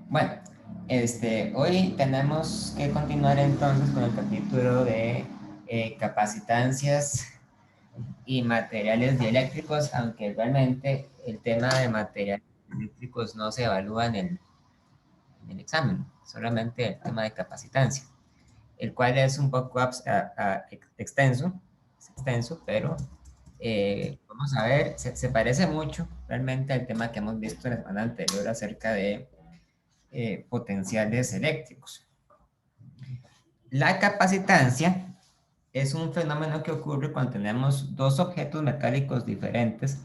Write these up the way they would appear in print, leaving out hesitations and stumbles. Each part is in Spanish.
Bueno, hoy tenemos que continuar entonces con el capítulo de capacitancias y materiales dieléctricos, aunque realmente el tema de materiales eléctricos no se evalúa en el examen, solamente el tema de capacitancia, el cual es un poco extenso, pero vamos a ver, se parece mucho realmente al tema que hemos visto la semana anterior acerca de potenciales eléctricos. La capacitancia es un fenómeno que ocurre cuando tenemos dos objetos metálicos diferentes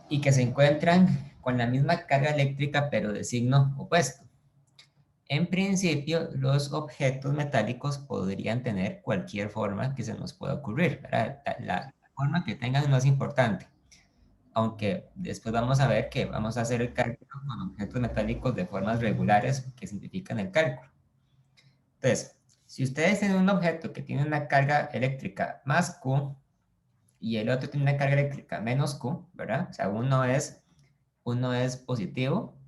y que se encuentran con la misma carga eléctrica pero de signo opuesto. En principio, los objetos metálicos podrían tener cualquier forma que se nos pueda ocurrir, ¿verdad? La forma que tengan no es importante, aunque después vamos a ver que vamos a hacer el cálculo con objetos metálicos de formas regulares que simplifican el cálculo. Entonces, si ustedes tienen un objeto que tiene una carga eléctrica más Q y el otro tiene una carga eléctrica menos Q, ¿verdad? O sea, uno es positivo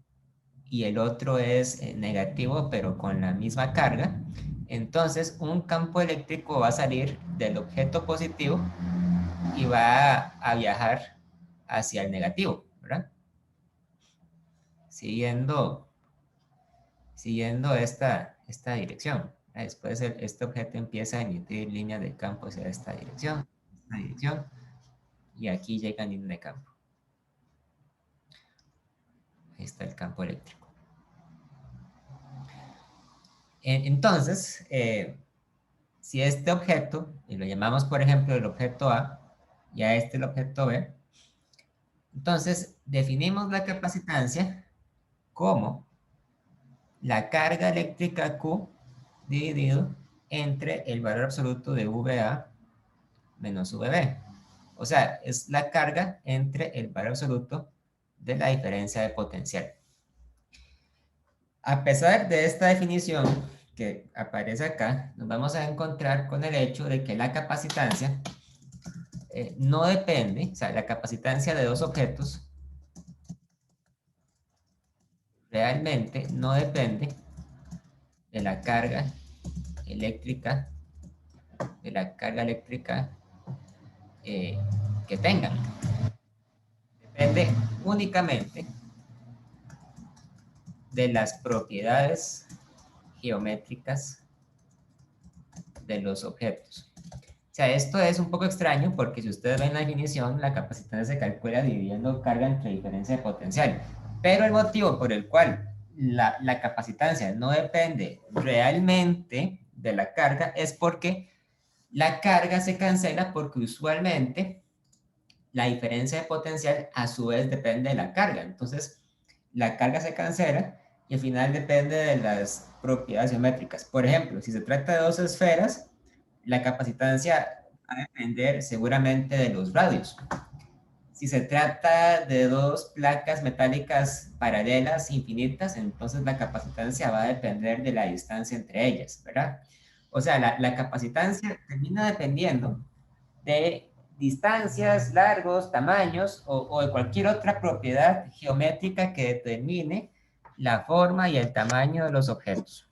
y el otro es negativo, pero con la misma carga. Entonces, un campo eléctrico va a salir del objeto positivo y va a viajar hacia el negativo, ¿verdad? Siguiendo, siguiendo esta dirección. Después este objeto empieza a emitir líneas de campo hacia esta dirección, y aquí llega línea de campo. Ahí está el campo eléctrico. Entonces, si este objeto, y lo llamamos por ejemplo el objeto A, y a este el objeto B, entonces definimos la capacitancia como la carga eléctrica Q dividido entre el valor absoluto de VA menos VB. O sea, es la carga entre el valor absoluto de la diferencia de potencial. A pesar de esta definición que aparece acá, nos vamos a encontrar con el hecho de que la capacitancia no depende, o sea, la capacitancia de dos objetos realmente no depende de la carga eléctrica, de la carga eléctrica eh, que tengan. Depende únicamente de las propiedades geométricas de los objetos. O sea, esto es un poco extraño porque si ustedes ven la definición, la capacitancia se calcula dividiendo carga entre diferencia de potencial. Pero el motivo por el cual la capacitancia no depende realmente de la carga es porque la carga se cancela porque usualmente la diferencia de potencial a su vez depende de la carga. Entonces, la carga se cancela y al final depende de las propiedades geométricas. Por ejemplo, si se trata de dos esferas, la capacitancia va a depender seguramente de los radios. Si se trata de dos placas metálicas paralelas infinitas, entonces la capacitancia va a depender de la distancia entre ellas, ¿verdad? O sea, la capacitancia termina dependiendo de distancias, largos, tamaños o de cualquier otra propiedad geométrica que determine la forma y el tamaño de los objetos.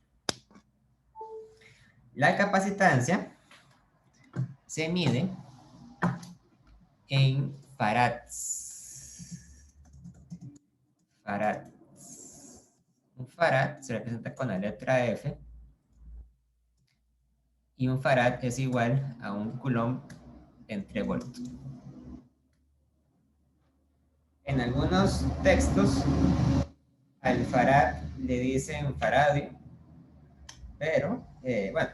La capacitancia se mide en farads. Farads. Un farad se representa con la letra F y un farad es igual a un coulomb entre volt. En algunos textos al farad le dicen faradio, pero bueno,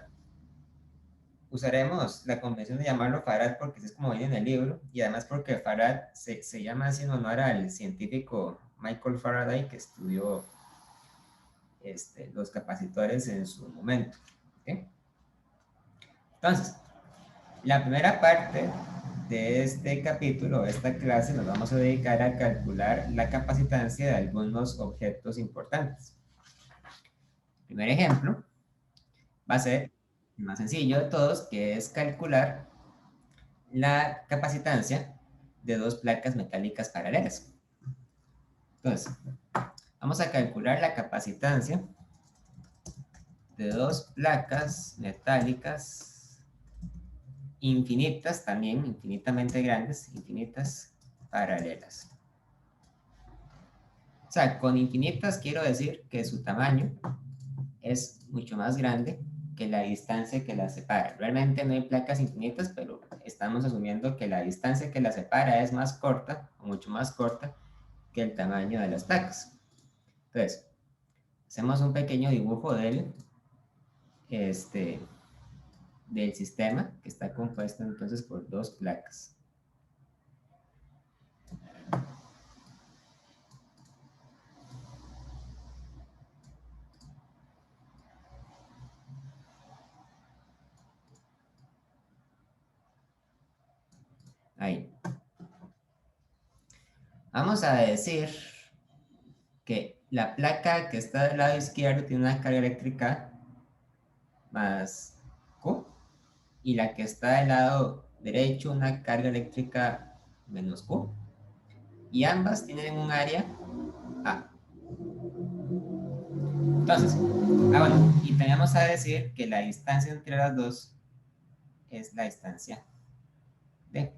usaremos la convención de llamarlo farad porque así es como viene en el libro y además porque farad se llama así en honor al científico Michael Faraday que estudió los capacitores en su momento. ¿Okay? Entonces, la primera parte de este capítulo, esta clase, nos vamos a dedicar a calcular la capacitancia de algunos objetos importantes. El primer ejemplo va a ser el más sencillo de todos, que es calcular la capacitancia de dos placas metálicas paralelas. Entonces, Vamos a calcular la capacitancia de dos placas metálicas infinitas también, infinitamente grandes, infinitas paralelas. O sea, con infinitas quiero decir que su tamaño es mucho más grande que la distancia que las separa. Realmente no hay placas infinitas, pero estamos asumiendo que la distancia que las separa es más corta, o mucho más corta, que el tamaño de las placas. Entonces, hacemos un pequeño dibujo este, del sistema, que está compuesto entonces por dos placas. Ahí. Vamos a decir que la placa que está del lado izquierdo tiene una carga eléctrica más Q, y la que está del lado derecho una carga eléctrica menos Q, y ambas tienen un área A. Entonces, bueno, y tenemos a decir que la distancia entre las dos es la distancia D.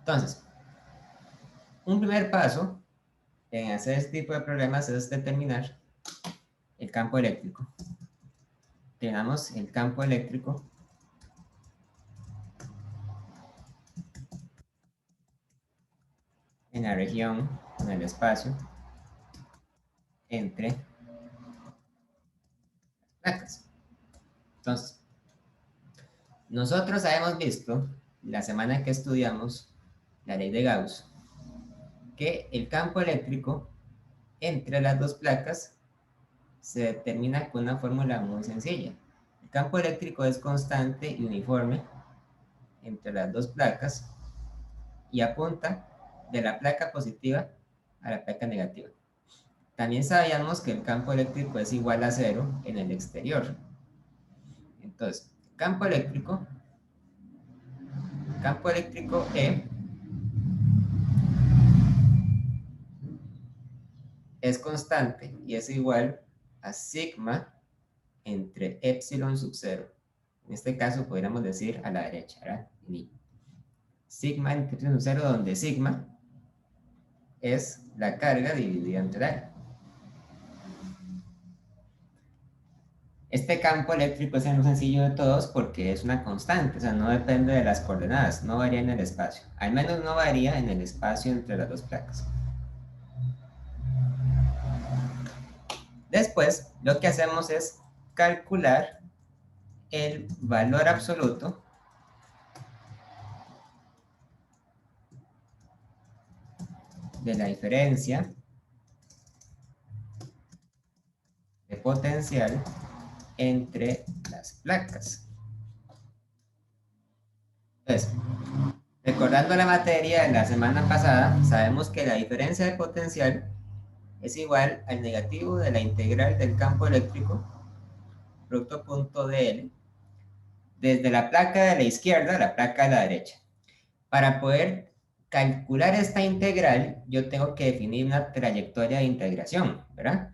Entonces, un primer paso en hacer este tipo de problemas es determinar el campo eléctrico. Tenemos el campo eléctrico en la región, en el espacio, entre placas. Entonces, nosotros habíamos visto la semana que estudiamos la ley de Gauss que el campo eléctrico entre las dos placas se determina con una fórmula muy sencilla. El campo eléctrico es constante y uniforme entre las dos placas y apunta de la placa positiva a la placa negativa. También sabíamos que el campo eléctrico es igual a cero en el exterior. Entonces, campo eléctrico E es constante y es igual a sigma entre epsilon sub 0. En este caso podríamos decir a la derecha, ¿verdad? Sigma entre epsilon sub 0, donde sigma es la carga dividida entre el área. Este campo eléctrico es el más sencillo de todos porque es una constante, o sea, no depende de las coordenadas, no varía en el espacio. Al menos no varía en el espacio entre las dos placas. Después, lo que hacemos es calcular el valor absoluto de la diferencia de potencial entre las placas. Entonces, recordando la materia de la semana pasada, sabemos que la diferencia de potencial es igual al negativo de la integral del campo eléctrico, producto punto dl, desde la placa de la izquierda a la placa de la derecha. Para poder calcular esta integral, yo tengo que definir una trayectoria de integración, ¿verdad?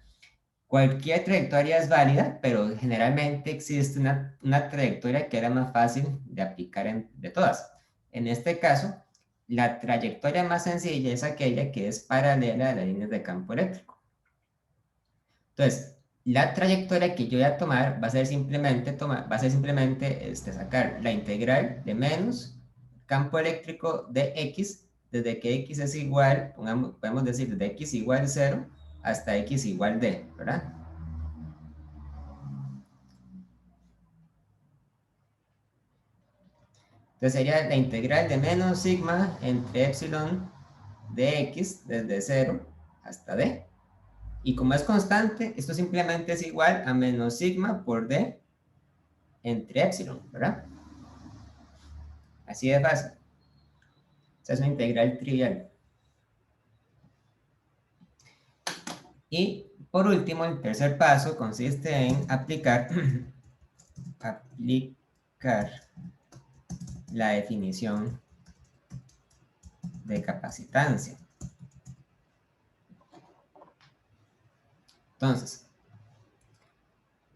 Cualquier trayectoria es válida, pero generalmente existe una trayectoria que era más fácil de aplicar de todas. En este caso, la trayectoria más sencilla es aquella que es paralela a las líneas de campo eléctrico. Entonces, la trayectoria que yo voy a tomar va a ser simplemente, sacar la integral de menos campo eléctrico de x, desde que x es igual, podemos decir desde x igual 0 hasta x igual d, ¿verdad? Entonces sería la integral de menos sigma entre epsilon de x desde 0 hasta d. Y como es constante, esto simplemente es igual a menos sigma por d entre epsilon, ¿verdad? Así de fácil. Esa es una integral trivial. Y por último, el tercer paso consiste en aplicar la definición de capacitancia. Entonces,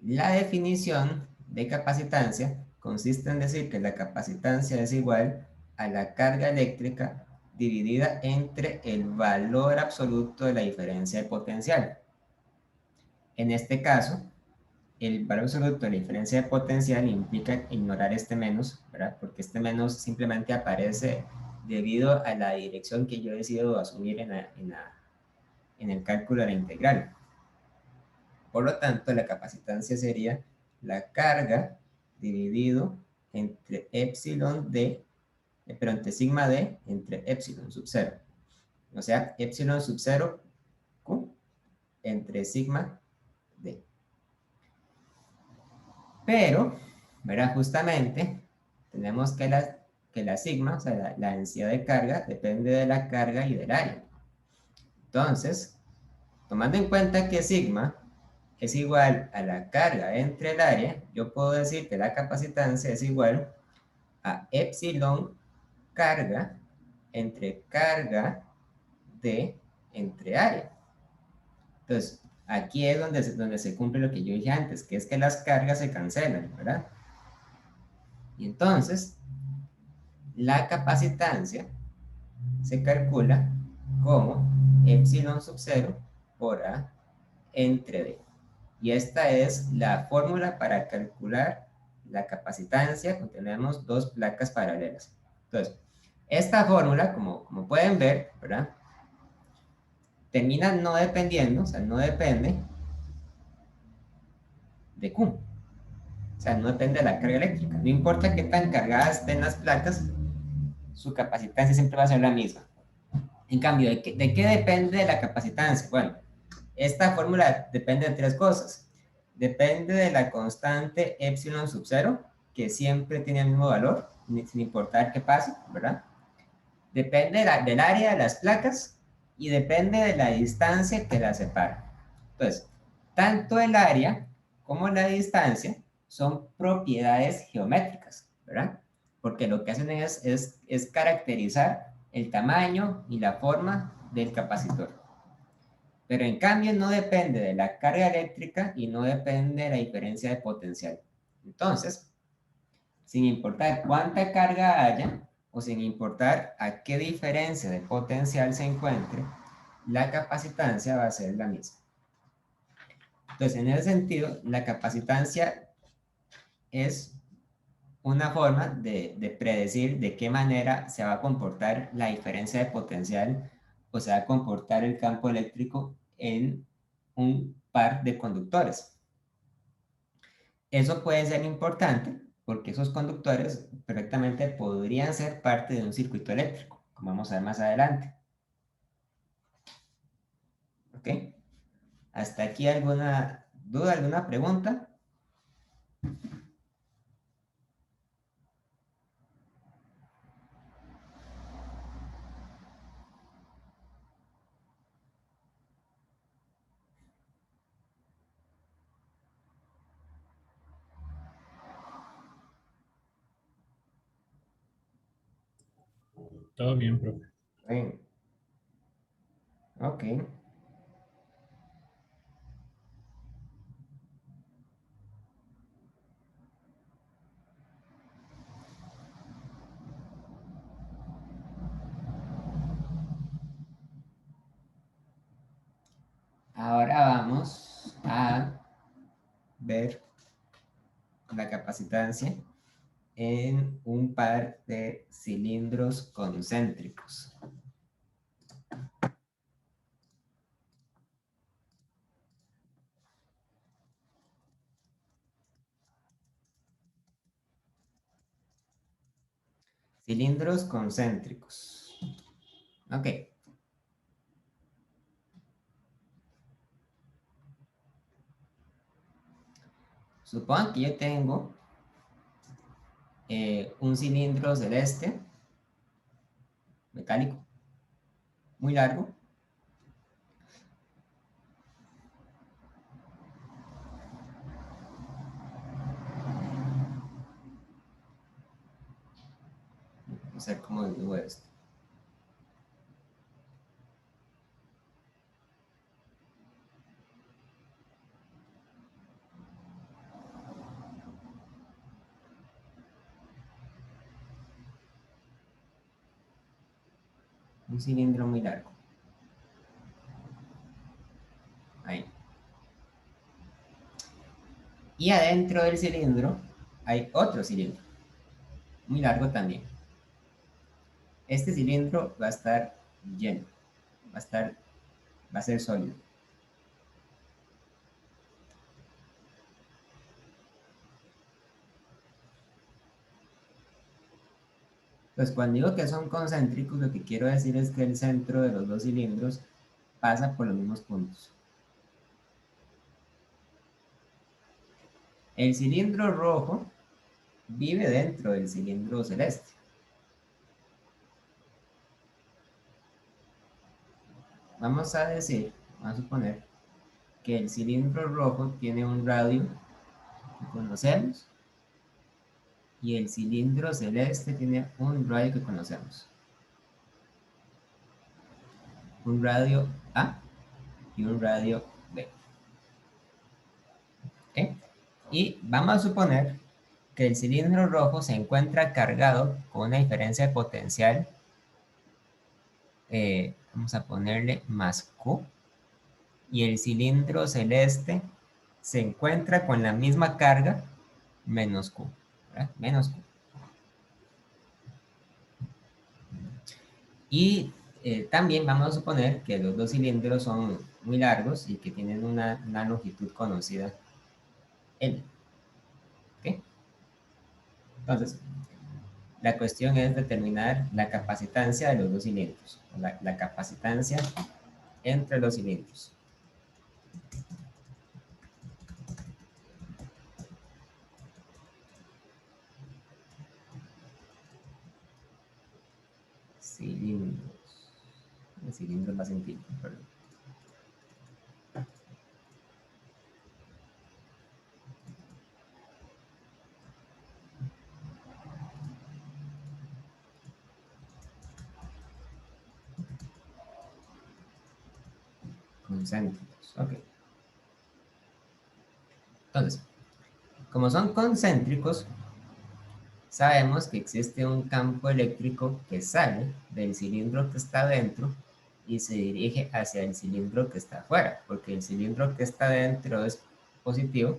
la definición de capacitancia consiste en decir que la capacitancia es igual a la carga eléctrica dividida entre el valor absoluto de la diferencia de potencial. En este caso, el valor absoluto de la diferencia de potencial implica ignorar este menos, ¿verdad? Porque este menos simplemente aparece debido a la dirección que yo decido asumir en el cálculo de la integral. Por lo tanto, la capacitancia sería la carga dividido entre epsilon d, pero entre sigma d entre epsilon sub 0. O sea, epsilon sub 0 q entre sigma d. Pero, ¿verdad? Justamente tenemos que la sigma, o sea, la densidad de carga, depende de la carga y del área. Entonces, tomando en cuenta que sigma es igual a la carga entre el área, yo puedo decir que la capacitancia es igual a epsilon carga entre carga de entre área. Entonces, aquí es donde se cumple lo que yo dije antes, que es que las cargas se cancelan, ¿verdad? Y entonces, la capacitancia se calcula como epsilon sub 0 por A entre D. Y esta es la fórmula para calcular la capacitancia cuando tenemos dos placas paralelas. Entonces, esta fórmula, como pueden ver, ¿verdad? Termina no dependiendo, o sea, no depende de Q. O sea, no depende de la carga eléctrica. No importa qué tan cargadas estén las placas, su capacitancia siempre va a ser la misma. En cambio, ¿de qué depende la capacitancia? Bueno, esta fórmula depende de tres cosas. Depende de la constante epsilon sub 0, que siempre tiene el mismo valor, sin importar qué pase, ¿verdad? Depende del área de las placas y depende de la distancia que las separa. Entonces, tanto el área como la distancia son propiedades geométricas, ¿verdad? Porque lo que hacen es caracterizar el tamaño y la forma del capacitor. Pero en cambio no depende de la carga eléctrica y no depende de la diferencia de potencial. Entonces, sin importar cuánta carga haya o sin importar a qué diferencia de potencial se encuentre, la capacitancia va a ser la misma. Entonces, en ese sentido, la capacitancia es una forma de predecir de qué manera se va a comportar la diferencia de potencial o se va a comportar el campo eléctrico en un par de conductores. Eso puede ser importante porque esos conductores perfectamente podrían ser parte de un circuito eléctrico, como vamos a ver más adelante. ¿Ok? ¿Hasta aquí alguna duda, alguna pregunta? Todo bien, profe. Bien. Ok. Ahora vamos a ver la capacitancia en un par de cilindros concéntricos. Cilindros concéntricos. Ok. Supongo que yo tengo un cilindro celeste, metálico, muy largo. No sé cómo digo esto. un cilindro muy largo. Ahí. Y adentro del cilindro hay otro cilindro, muy largo también. Este cilindro va a estar lleno, va a ser sólido. Pues cuando digo que son concéntricos, lo que quiero decir es que el centro de los dos cilindros pasa por los mismos puntos. El cilindro rojo vive dentro del cilindro celeste. Vamos a suponer que el cilindro rojo tiene un radio que conocemos y el cilindro celeste tiene un radio que conocemos. Un radio A y un radio B. ¿Okay? Y vamos a suponer que el cilindro rojo se encuentra cargado con una diferencia de potencial, vamos a ponerle más Q, y el cilindro celeste se encuentra con la misma carga menos Q, ¿verdad? Menos Q. Y también vamos a suponer que los dos cilindros son muy largos y que tienen una longitud conocida L. ¿Okay? Entonces, la cuestión es determinar la capacitancia de los dos cilindros, la capacitancia entre los cilindros. Cilindros. El cilindro es más sencillo, perdón. Concéntricos, ok. Entonces, como son concéntricos, sabemos que existe un campo eléctrico que sale del cilindro que está dentro y se dirige hacia el cilindro que está afuera, porque el cilindro que está dentro es positivo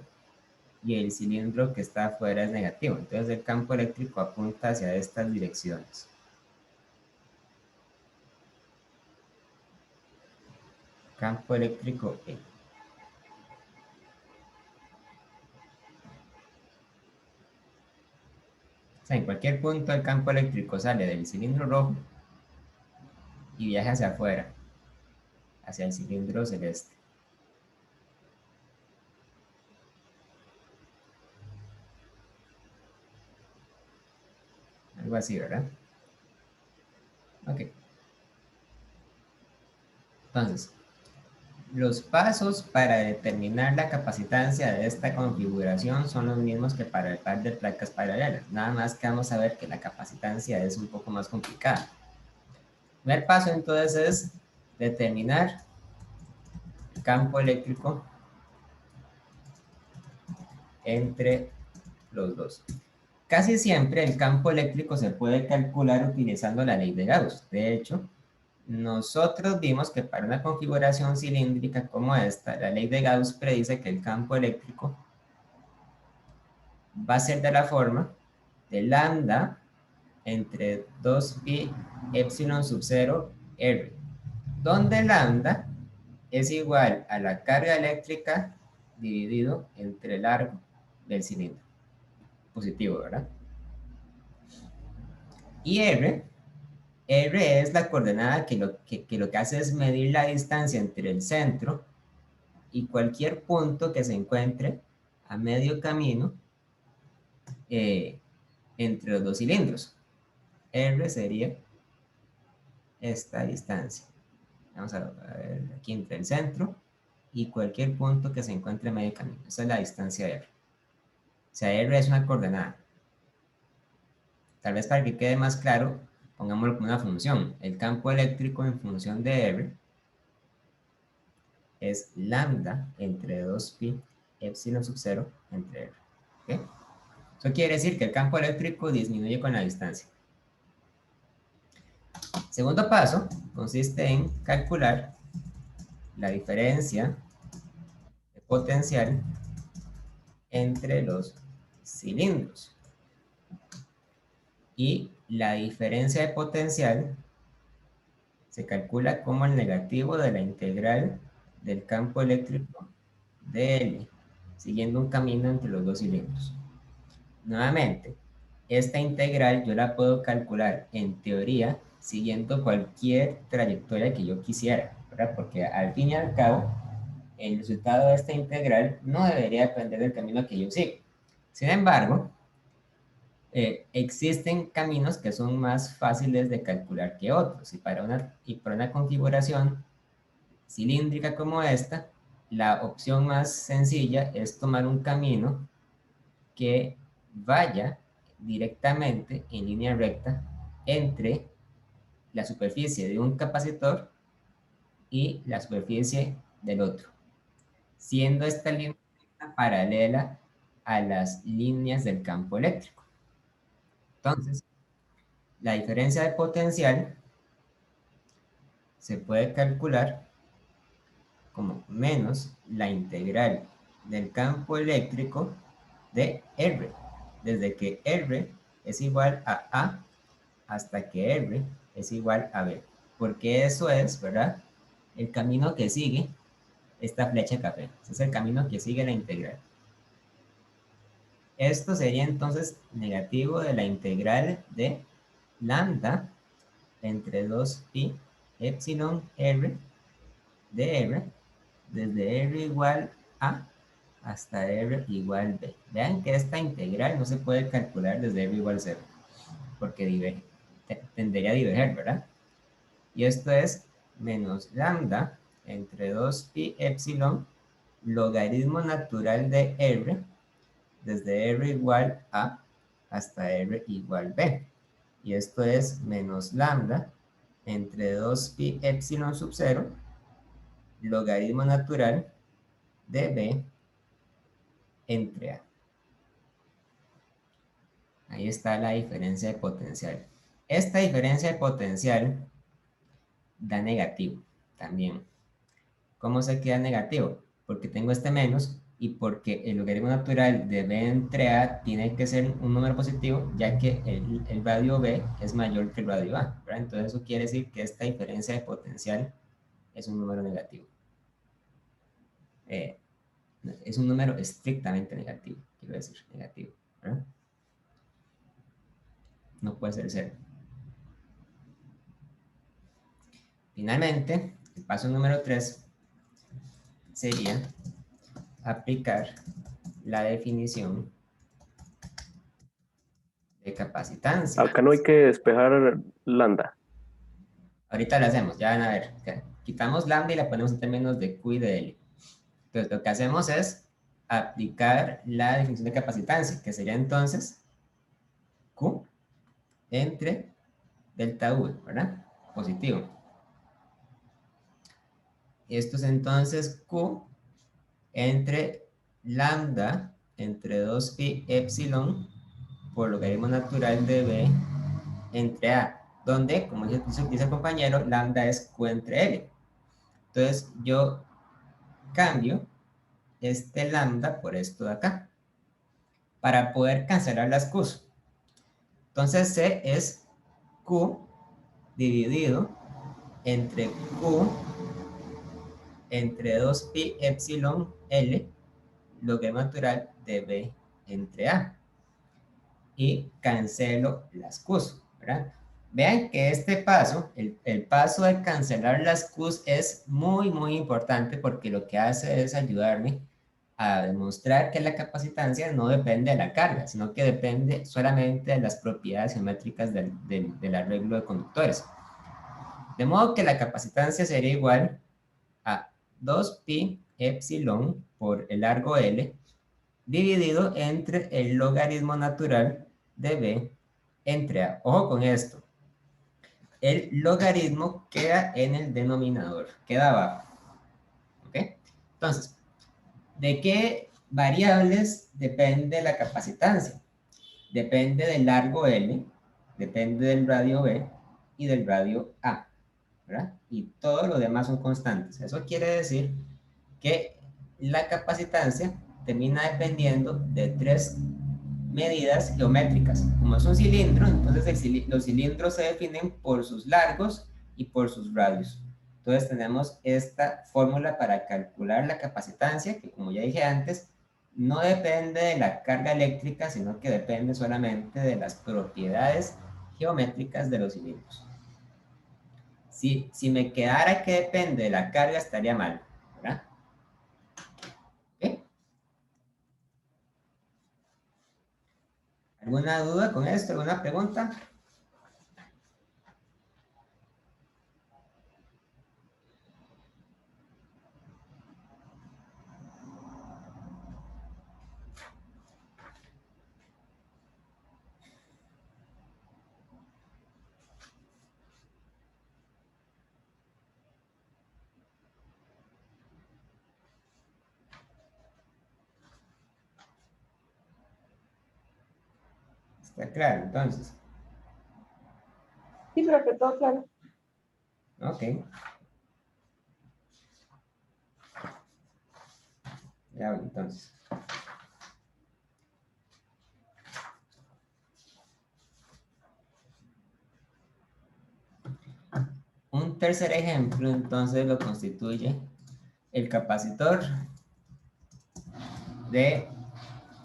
y el cilindro que está afuera es negativo. Entonces el campo eléctrico apunta hacia estas direcciones. Campo eléctrico E. O sea, en cualquier punto el campo eléctrico sale del cilindro rojo y viaja hacia afuera, hacia el cilindro celeste. Algo así, ¿verdad? Ok. Entonces, los pasos para determinar la capacitancia de esta configuración son los mismos que para el par de placas paralelas. Nada más que vamos a ver que la capacitancia es un poco más complicada. El primer paso entonces es determinar el campo eléctrico entre los dos. Casi siempre el campo eléctrico se puede calcular utilizando la ley de Gauss. De hecho, nosotros vimos que para una configuración cilíndrica como esta, la ley de Gauss predice que el campo eléctrico va a ser de la forma de lambda entre 2pi epsilon sub 0 R, donde lambda es igual a la carga eléctrica dividido entre el largo del cilindro. Positivo, ¿verdad? Y R es la coordenada que lo que hace es medir la distancia entre el centro y cualquier punto que se encuentre a medio camino entre los dos cilindros. R sería esta distancia. Vamos a ver aquí entre el centro y cualquier punto que se encuentre a medio camino. Esa es la distancia R. O sea, R es una coordenada. Tal vez para que quede más claro, pongámoslo como una función. El campo eléctrico en función de R es lambda entre 2pi epsilon sub 0 entre R. ¿Okay? Eso quiere decir que el campo eléctrico disminuye con la distancia. Segundo paso consiste en calcular la diferencia de potencial entre los cilindros. Y la diferencia de potencial se calcula como el negativo de la integral del campo eléctrico de L, siguiendo un camino entre los dos cilindros. Nuevamente, esta integral yo la puedo calcular en teoría siguiendo cualquier trayectoria que yo quisiera, ¿verdad? Porque al fin y al cabo, el resultado de esta integral no debería depender del camino que yo sigo. Sin embargo, existen caminos que son más fáciles de calcular que otros, y para una configuración cilíndrica como esta, la opción más sencilla es tomar un camino que vaya directamente en línea recta entre la superficie de un capacitor y la superficie del otro, siendo esta línea paralela a las líneas del campo eléctrico. Entonces, la diferencia de potencial se puede calcular como menos la integral del campo eléctrico de R, desde que R es igual a A hasta que R es igual a B, porque eso es, ¿verdad?, el camino que sigue esta flecha café. Ese es el camino que sigue la integral. Esto sería entonces negativo de la integral de lambda entre 2pi epsilon R de R, desde R igual a hasta R igual B. Vean que esta integral no se puede calcular desde R igual 0, porque tendería a diverger, ¿verdad? Y esto es menos lambda entre 2pi epsilon logaritmo natural de R, desde R igual a hasta R igual B. Y esto es menos lambda entre 2pi epsilon sub 0 logaritmo natural de B entre A. Ahí está la diferencia de potencial. Esta diferencia de potencial da negativo también. ¿Cómo se queda negativo? Porque tengo este menos y porque el logaritmo natural de B entre A tiene que ser un número positivo, ya que el radio B es mayor que el radio A, ¿verdad? Entonces eso quiere decir que esta diferencia de potencial es un número negativo. Es un número estrictamente negativo, quiero decir, negativo, ¿verdad? No puede ser cero. Finalmente, el paso número 3 sería aplicar la definición de capacitancia. Acá no hay que despejar lambda. Ahorita lo hacemos, ya van a ver. Quitamos lambda y la ponemos en términos de Q y de L. Entonces, lo que hacemos es aplicar la definición de capacitancia, que sería entonces Q entre delta V, ¿verdad? Positivo. Esto es entonces Q entre lambda entre 2pi epsilon por logaritmo natural de B entre A, donde, como dice el compañero, lambda es Q entre L. Entonces, yo cambio este lambda por esto de acá, para poder cancelar las Q's. Entonces, C es Q dividido entre Q entre 2pi epsilon L, logaritmo natural de B entre A. Y cancelo las Q's, ¿verdad? Vean que este paso, el paso de cancelar las Q's es muy, muy importante porque lo que hace es ayudarme a demostrar que la capacitancia no depende de la carga, sino que depende solamente de las propiedades geométricas del arreglo de conductores. De modo que la capacitancia sería igual a 2pi epsilon por el largo L dividido entre el logaritmo natural de B entre A. Ojo con esto. El logaritmo queda en el denominador, queda abajo. ¿Ok? Entonces, ¿de qué variables depende la capacitancia? Depende del largo L, depende del radio B y del radio A, ¿verdad? Y todo lo demás son constantes. Eso quiere decir que la capacitancia termina dependiendo de tres medidas geométricas. Como es un cilindro, entonces los cilindros se definen por sus largos y por sus radios. Entonces tenemos esta fórmula para calcular la capacitancia, que como ya dije antes, no depende de la carga eléctrica, sino que depende solamente de las propiedades geométricas de los cilindros. Si me quedara que depende de la carga, estaría mal, ¿verdad? ¿Okay? ¿Alguna duda con esto? ¿Alguna pregunta? ¿Está claro? Entonces, Sí, profe, todo claro. ok. Ya, entonces. Un tercer ejemplo, entonces, lo constituye el capacitor de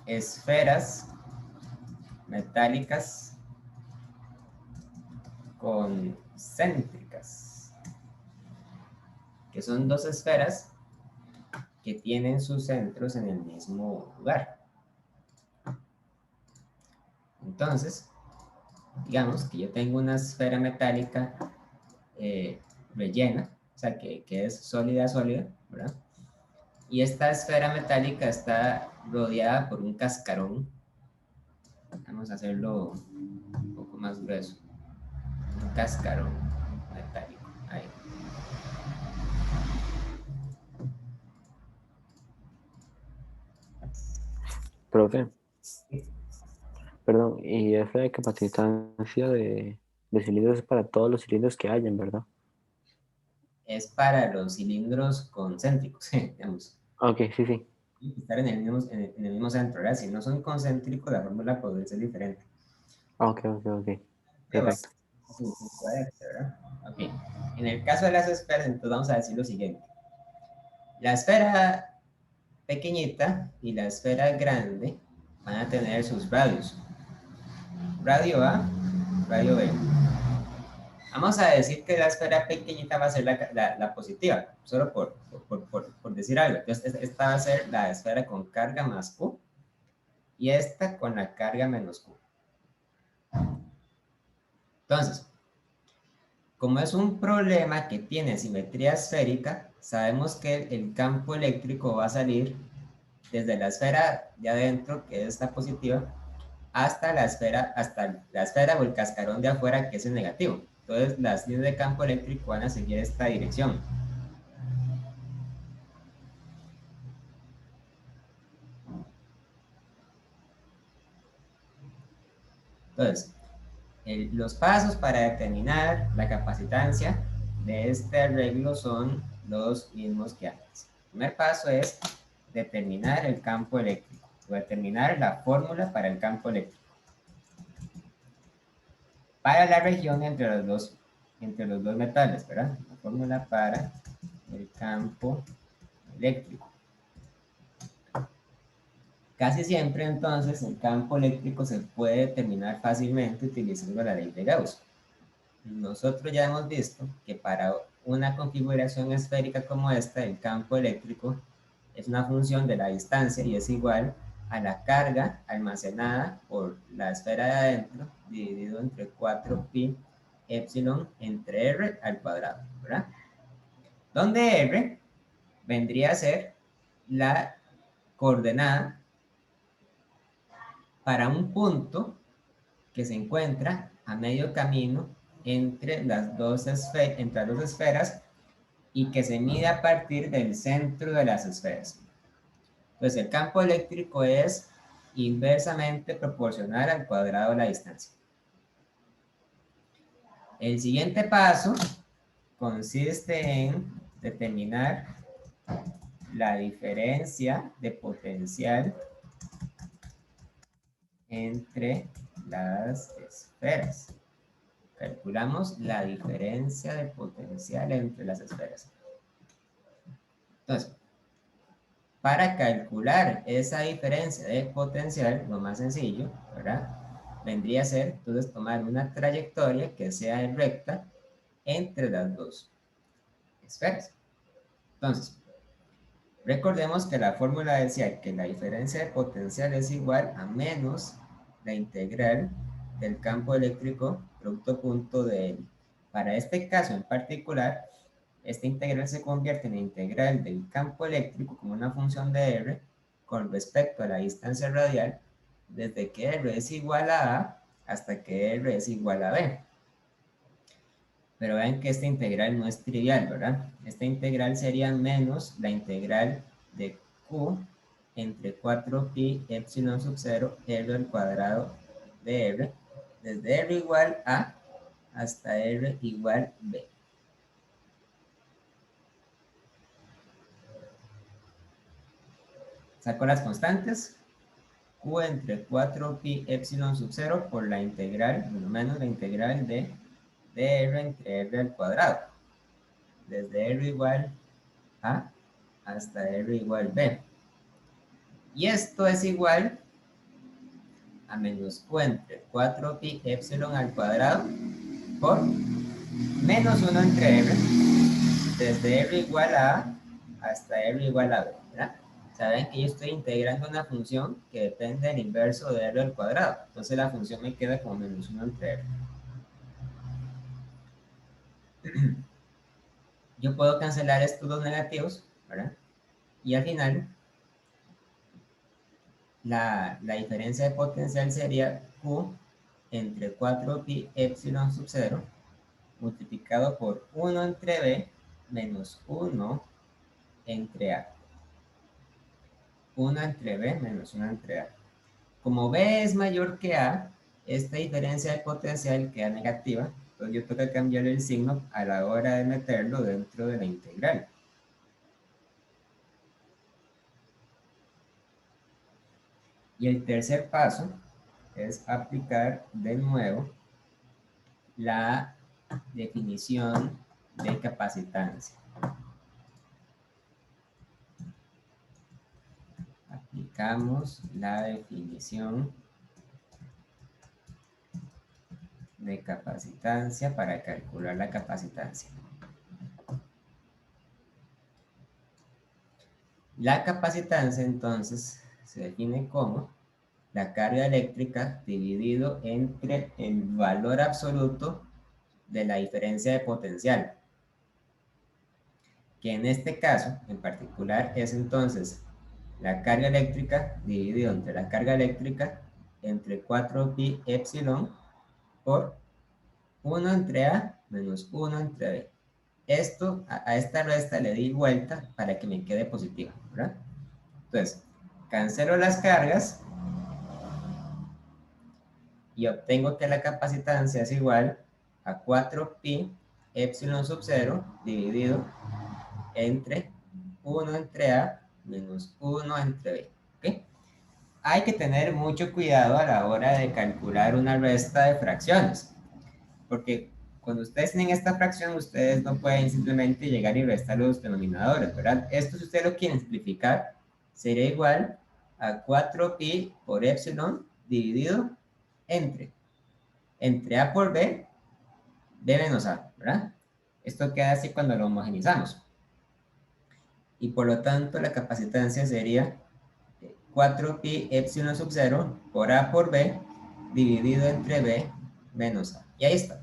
esferas metálicas concéntricas, que son dos esferas que tienen sus centros en el mismo lugar. Entonces, digamos que yo tengo una esfera metálica rellena, o sea, que es sólida, ¿verdad? Y esta esfera metálica está rodeada por un cascarón. Vamos a hacerlo un poco más grueso. Un cascarón metálico. Ahí. Profe, perdón, y esa capacitancia de cilindros es para todos los cilindros que hayan, ¿verdad? Es para los cilindros concéntricos, digamos. Ok, sí, sí. Tienen que estar en el mismo centro, ¿verdad? Si no son concéntricos, la fórmula podría ser diferente. Ok, perfecto. ¿Verdad? Ok. En el caso de las esferas, entonces vamos a decir lo siguiente. La esfera pequeñita y la esfera grande van a tener sus radios. Radio A, radio B. Vamos a decir que la esfera pequeñita va a ser la positiva, solo por decir algo. Entonces, esta va a ser la esfera con carga más Q y esta con la carga menos Q. Entonces, como es un problema que tiene simetría esférica, sabemos que el campo eléctrico va a salir desde la esfera de adentro, que es esta positiva, hasta la esfera o el cascarón de afuera, que es el negativo. Entonces, las líneas de campo eléctrico van a seguir esta dirección. Entonces, los pasos para determinar la capacitancia de este arreglo son los mismos que antes. El primer paso es determinar el campo eléctrico, o determinar la fórmula para el campo eléctrico. Para la región entre los dos metales, ¿verdad? La fórmula para el campo eléctrico. Casi siempre, entonces, el campo eléctrico se puede determinar fácilmente utilizando la ley de Gauss. Nosotros ya hemos visto que para una configuración esférica como esta, el campo eléctrico es una función de la distancia y es igual a la carga almacenada por la esfera de adentro dividido entre 4pi epsilon entre r al cuadrado, ¿verdad? Donde r vendría a ser la coordenada para un punto que se encuentra a medio camino entre las dos esferas y que se mide a partir del centro de las esferas. Entonces, el campo eléctrico es inversamente proporcional al cuadrado de la distancia. El siguiente paso consiste en determinar la diferencia de potencial entre las esferas. Calculamos la diferencia de potencial entre las esferas. Entonces, para calcular esa diferencia de potencial, lo más sencillo, ¿verdad? Vendría a ser, entonces, tomar una trayectoria que sea recta entre las dos esferas. Entonces, recordemos que la fórmula decía que la diferencia de potencial es igual a menos la integral del campo eléctrico producto punto de L. Para este caso en particular, esta integral se convierte en la integral del campo eléctrico como una función de R con respecto a la distancia radial desde que R es igual a A hasta que R es igual a B. Pero vean que esta integral no es trivial, ¿verdad? Esta integral sería menos la integral de Q entre 4pi epsilon sub 0 R al cuadrado de R, desde R igual A hasta R igual B. Saco las constantes. Q entre 4pi epsilon sub 0 por la integral, menos la integral de R entre R al cuadrado. Desde R igual A hasta R igual B. Y esto es igual a menos Q entre 4pi epsilon al cuadrado por menos 1 entre R, desde R igual a A hasta R igual a B, ¿verdad? Saben que yo estoy integrando una función que depende del inverso de R al cuadrado. Entonces la función me queda como menos 1 entre R. Yo puedo cancelar estos dos negativos, ¿verdad? Y al final, la diferencia de potencial sería Q entre 4pi epsilon sub 0 multiplicado por 1 entre B menos 1 entre A. 1 entre B menos 1 entre A. Como B es mayor que A, esta diferencia de potencial queda negativa, entonces yo tengo que cambiar el signo a la hora de meterlo dentro de la integral. Y el tercer paso es aplicar de nuevo la definición de capacitancia. Aplicamos la definición de capacitancia para calcular la capacitancia. La capacitancia entonces se define como la carga eléctrica dividido entre el valor absoluto de la diferencia de potencial, que en este caso en particular es entonces la carga eléctrica dividido entre la carga eléctrica entre 4pi epsilon por 1 entre A menos 1 entre B. Esto, a esta resta le di vuelta para que me quede positiva, ¿verdad? Entonces, cancelo las cargas y obtengo que la capacitancia es igual a 4pi epsilon sub 0 dividido entre 1 entre A menos 1 entre B. ¿Okay? Hay que tener mucho cuidado a la hora de calcular una resta de fracciones, porque cuando ustedes tienen esta fracción, ustedes no pueden simplemente llegar y restar los denominadores, ¿verdad? Esto, si ustedes lo quieren simplificar, sería igual a 4pi por epsilon dividido entre A por B, B menos A, ¿verdad? Esto queda así cuando lo homogenizamos. Y por lo tanto, la capacitancia sería 4pi epsilon sub 0 por A por B dividido entre B menos A. Y ahí está.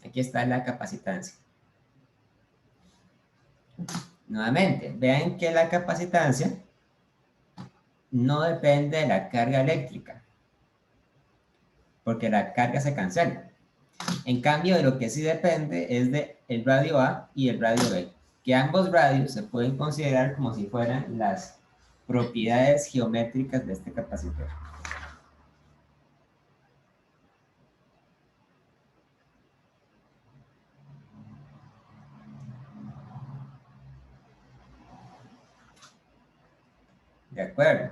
Aquí está la capacitancia. Nuevamente, vean que la capacitancia no depende de la carga eléctrica, porque la carga se cancela. En cambio, de lo que sí depende es del radio A y el radio B, que ambos radios se pueden considerar como si fueran las propiedades geométricas de este capacitor. De acuerdo.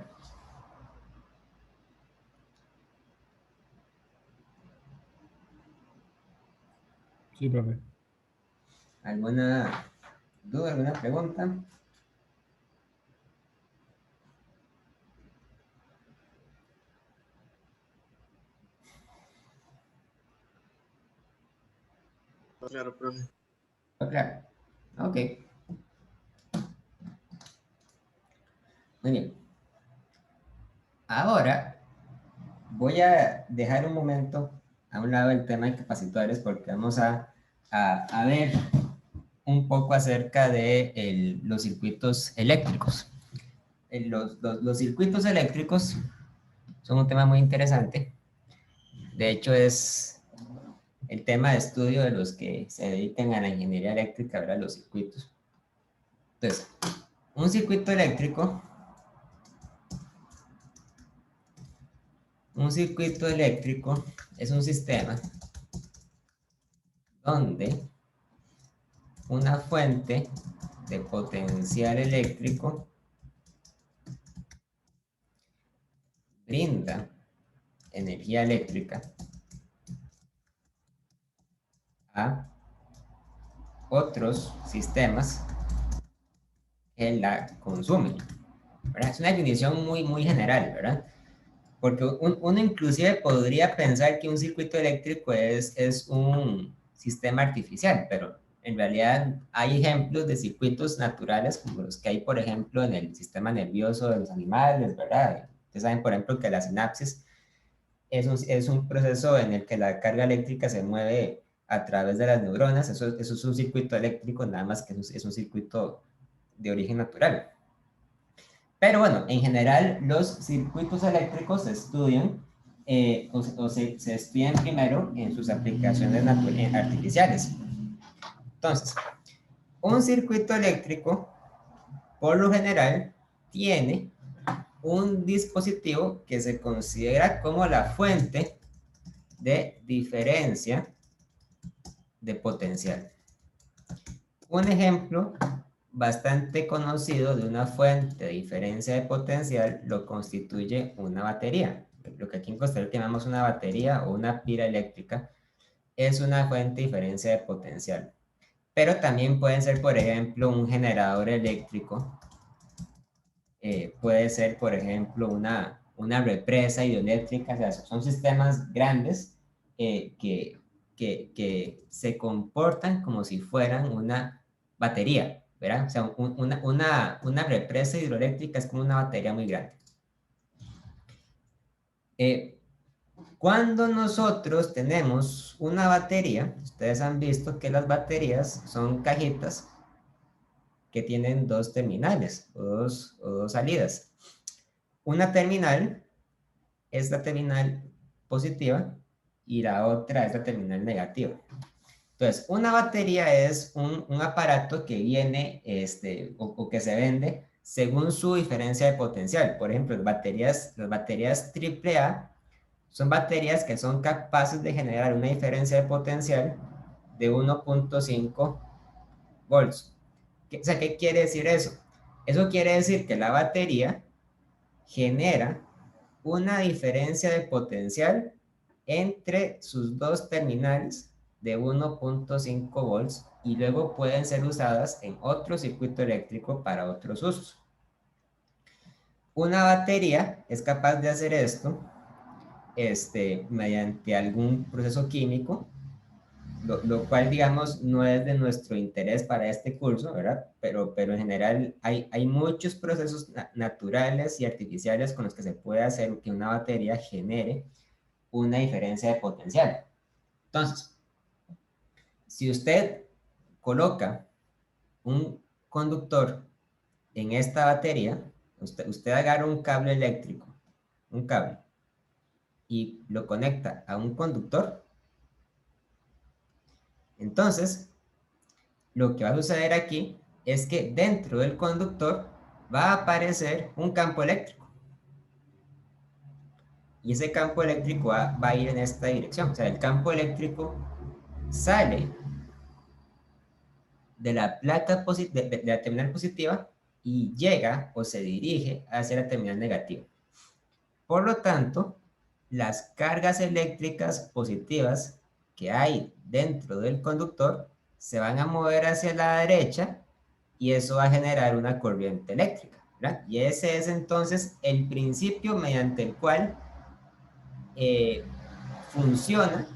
Sí, profe. ¿Alguna duda, alguna pregunta? Claro, profe. Claro. Ok. Muy bien. Ahora voy a dejar un momento a un lado el tema de capacitores porque vamos a ver un poco acerca de los circuitos eléctricos. Los circuitos eléctricos son un tema muy interesante. De hecho, es el tema de estudio de los que se dedican a la ingeniería eléctrica, ¿verdad? Los circuitos. Entonces, un circuito eléctrico, es un sistema donde una fuente de potencial eléctrico brinda energía eléctrica a otros sistemas que la consumen, ¿verdad? Es una definición muy general, ¿verdad? Porque uno inclusive podría pensar que un circuito eléctrico es un sistema artificial, pero en realidad hay ejemplos de circuitos naturales como los que hay, por ejemplo, en el sistema nervioso de los animales, ¿verdad? Ustedes saben, por ejemplo, que la sinapsis es un proceso en el que la carga eléctrica se mueve a través de las neuronas. Eso es un circuito eléctrico, nada más que es un circuito de origen natural. Pero bueno, en general los circuitos eléctricos se estudian se estudian primero en sus aplicaciones artificiales. Entonces, un circuito eléctrico, por lo general, tiene un dispositivo que se considera como la fuente de diferencia de potencial. Un ejemplo bastante conocido de una fuente de diferencia de potencial lo constituye una batería. Lo que aquí en Costa Rica llamamos una batería o una pila eléctrica es una fuente de diferencia de potencial. Pero también pueden ser, por ejemplo, un generador eléctrico. Puede ser, por ejemplo, una represa hidroeléctrica. O sea, son sistemas grandes que se comportan como si fueran una batería, ¿verdad? O sea, una represa hidroeléctrica es como una batería muy grande. Cuando nosotros tenemos una batería, ustedes han visto que las baterías son cajitas que tienen dos terminales o dos salidas. Una terminal es la terminal positiva y la otra es la terminal negativa. Entonces, una batería es un aparato que viene o que se vende según su diferencia de potencial. Por ejemplo, las baterías AAA son baterías que son capaces de generar una diferencia de potencial de 1.5 volts. O sea, ¿qué quiere decir eso? Eso quiere decir que la batería genera una diferencia de potencial entre sus dos terminales de 1.5 volts y luego pueden ser usadas en otro circuito eléctrico para otros usos. Una batería es capaz de hacer esto mediante algún proceso químico, lo cual, digamos, no es de nuestro interés para este curso, ¿verdad? Pero en general hay muchos procesos naturales y artificiales con los que se puede hacer que una batería genere una diferencia de potencial. Entonces, si usted coloca un conductor en esta batería, usted agarra un cable eléctrico, un cable, y lo conecta a un conductor, entonces lo que va a suceder aquí es que dentro del conductor va a aparecer un campo eléctrico. Y ese campo eléctrico va a ir en esta dirección. O sea, el campo eléctrico sale de la placa de la terminal positiva y llega o se dirige hacia la terminal negativa. Por lo tanto, las cargas eléctricas positivas que hay dentro del conductor se van a mover hacia la derecha y eso va a generar una corriente eléctrica, ¿verdad? Y ese es entonces el principio mediante el cual funciona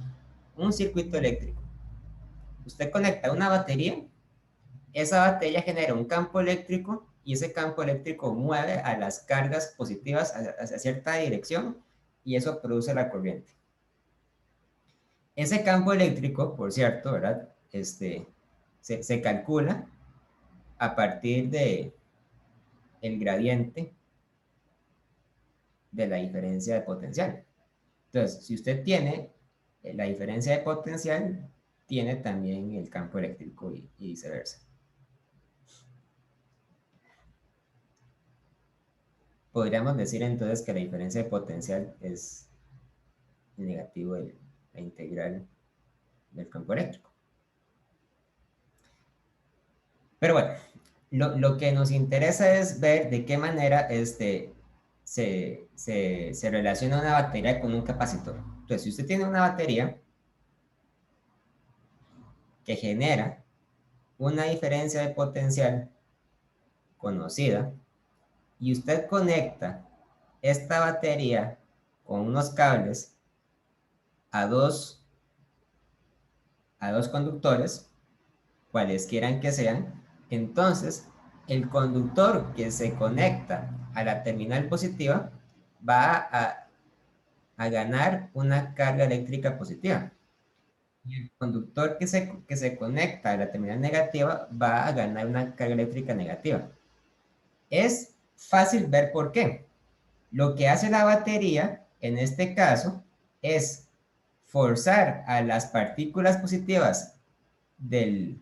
un circuito eléctrico. Usted conecta una batería, esa batería genera un campo eléctrico y ese campo eléctrico mueve a las cargas positivas hacia cierta dirección y eso produce la corriente. Ese campo eléctrico, por cierto, ¿verdad? Se calcula a partir de el gradiente de la diferencia de potencial. Entonces, si usted tiene la diferencia de potencial, tiene también el campo eléctrico y viceversa. Podríamos decir entonces que la diferencia de potencial es el negativo de la integral del campo eléctrico. Pero bueno, lo que nos interesa es ver de qué manera se relaciona una batería con un capacitor. Entonces, si usted tiene una batería que genera una diferencia de potencial conocida y usted conecta esta batería con unos cables a dos conductores, cualesquiera que sean, entonces el conductor que se conecta a la terminal positiva va a ganar una carga eléctrica positiva. Y el conductor que se conecta a la terminal negativa va a ganar una carga eléctrica negativa. Es fácil ver por qué. Lo que hace la batería, en este caso, es forzar a las partículas positivas del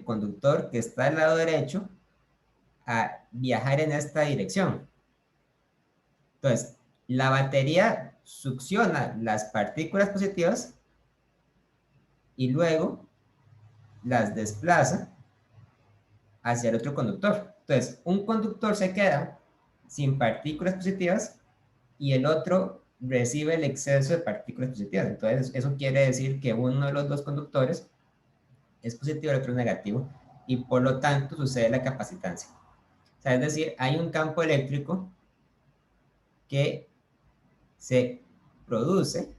conductor que está al lado derecho a viajar en esta dirección. Entonces, la batería succiona las partículas positivas y luego las desplaza hacia el otro conductor. Entonces, un conductor se queda sin partículas positivas y el otro recibe el exceso de partículas positivas. Entonces, eso quiere decir que uno de los dos conductores es positivo y el otro es negativo, y por lo tanto sucede la capacitancia. O sea, es decir, hay un campo eléctrico que se produce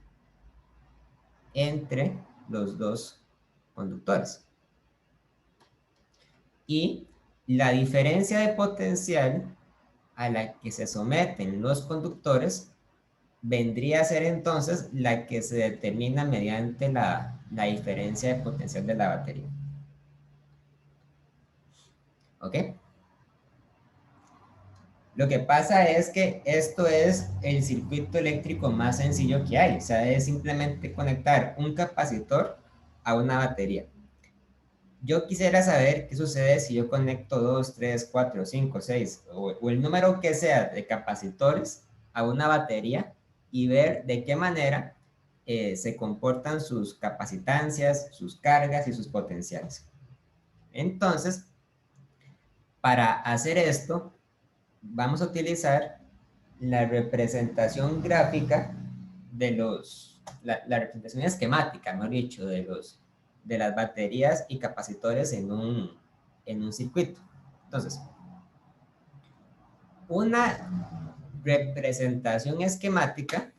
entre los dos conductores. Y la diferencia de potencial a la que se someten los conductores vendría a ser entonces la que se determina mediante la diferencia de potencial de la batería. ¿Ok? Lo que pasa es que esto es el circuito eléctrico más sencillo que hay. O sea, es simplemente conectar un capacitor a una batería. Yo quisiera saber qué sucede si yo conecto 2, 3, 4, 5, 6 o el número que sea de capacitores a una batería y ver de qué manera se comportan sus capacitancias, sus cargas y sus potenciales. Entonces, para hacer esto, vamos a utilizar la representación gráfica de la representación esquemática, mejor dicho, de las baterías y capacitores en un circuito. Entonces, una representación esquemática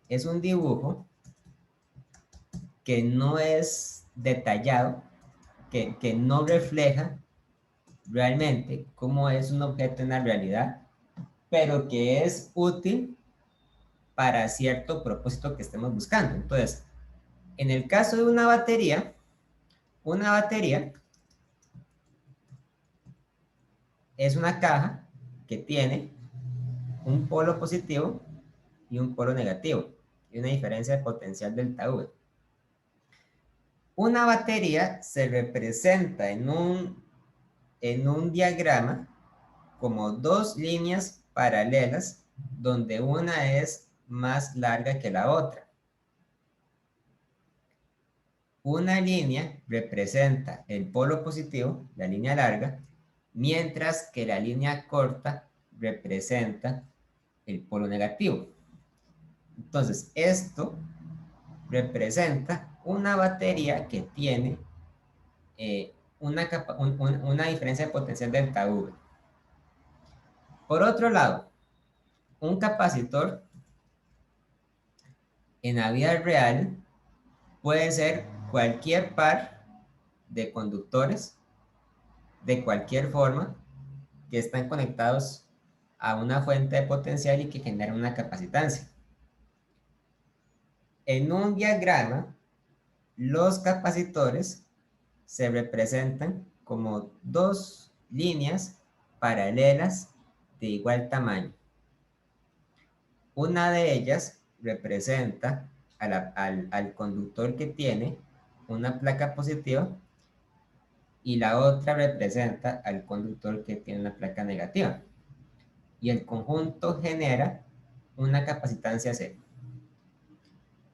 es un dibujo que no es detallado, que no refleja realmente cómo es un objeto en la realidad, pero que es útil para cierto propósito que estemos buscando. Entonces, en el caso de una batería es una caja que tiene un polo positivo y un polo negativo y una diferencia de potencial delta V. Una batería se representa en un diagrama como dos líneas paralelas donde una es más larga que la otra. Una línea representa el polo positivo, la línea larga, mientras que la línea corta representa el polo negativo. Entonces, esto representa una batería que tiene una diferencia de potencial delta V. Por otro lado, un capacitor en la vida real puede ser cualquier par de conductores de cualquier forma que están conectados a una fuente de potencial y que generan una capacitancia. En un diagrama, los capacitores se representan como dos líneas paralelas de igual tamaño. Una de ellas representa al conductor que tiene una placa positiva y la otra representa al conductor que tiene una placa negativa. Y el conjunto genera una capacitancia C.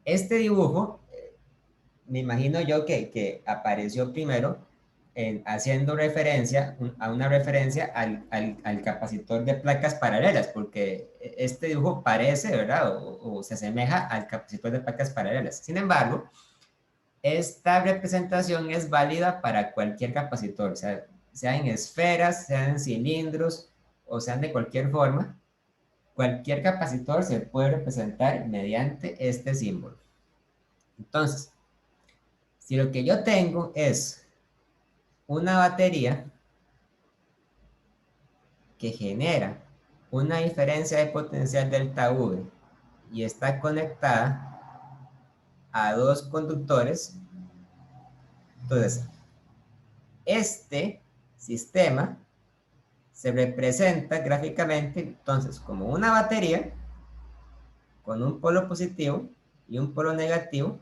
Este dibujo, me imagino yo que apareció primero haciendo referencia a una referencia al capacitor de placas paralelas, porque este dibujo parece, ¿verdad? O se asemeja al capacitor de placas paralelas. Sin embargo, esta representación es válida para cualquier capacitor, sea en esferas, sean en cilindros, o sean de cualquier forma. Cualquier capacitor se puede representar mediante este símbolo. Entonces, si lo que yo tengo es una batería que genera una diferencia de potencial delta V y está conectada a dos conductores, entonces este sistema se representa gráficamente entonces como una batería con un polo positivo y un polo negativo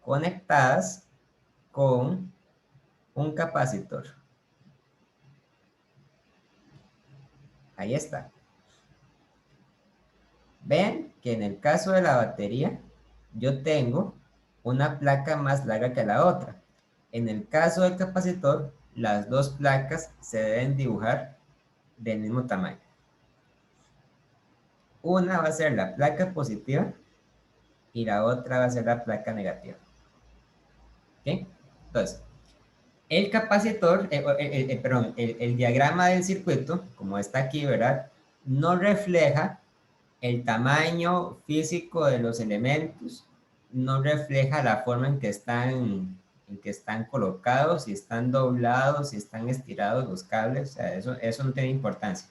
conectadas con un capacitor. Ahí está. Ven que en el caso de la batería, yo tengo una placa más larga que la otra. En el caso del capacitor, las dos placas se deben dibujar del mismo tamaño. Una va a ser la placa positiva y la otra va a ser la placa negativa. ¿Ok? Entonces, el capacitor, perdón, el diagrama del circuito, como está aquí, ¿verdad? No refleja el tamaño físico de los elementos, no refleja la forma en que están colocados, si están doblados, si están estirados los cables, o sea, eso no tiene importancia.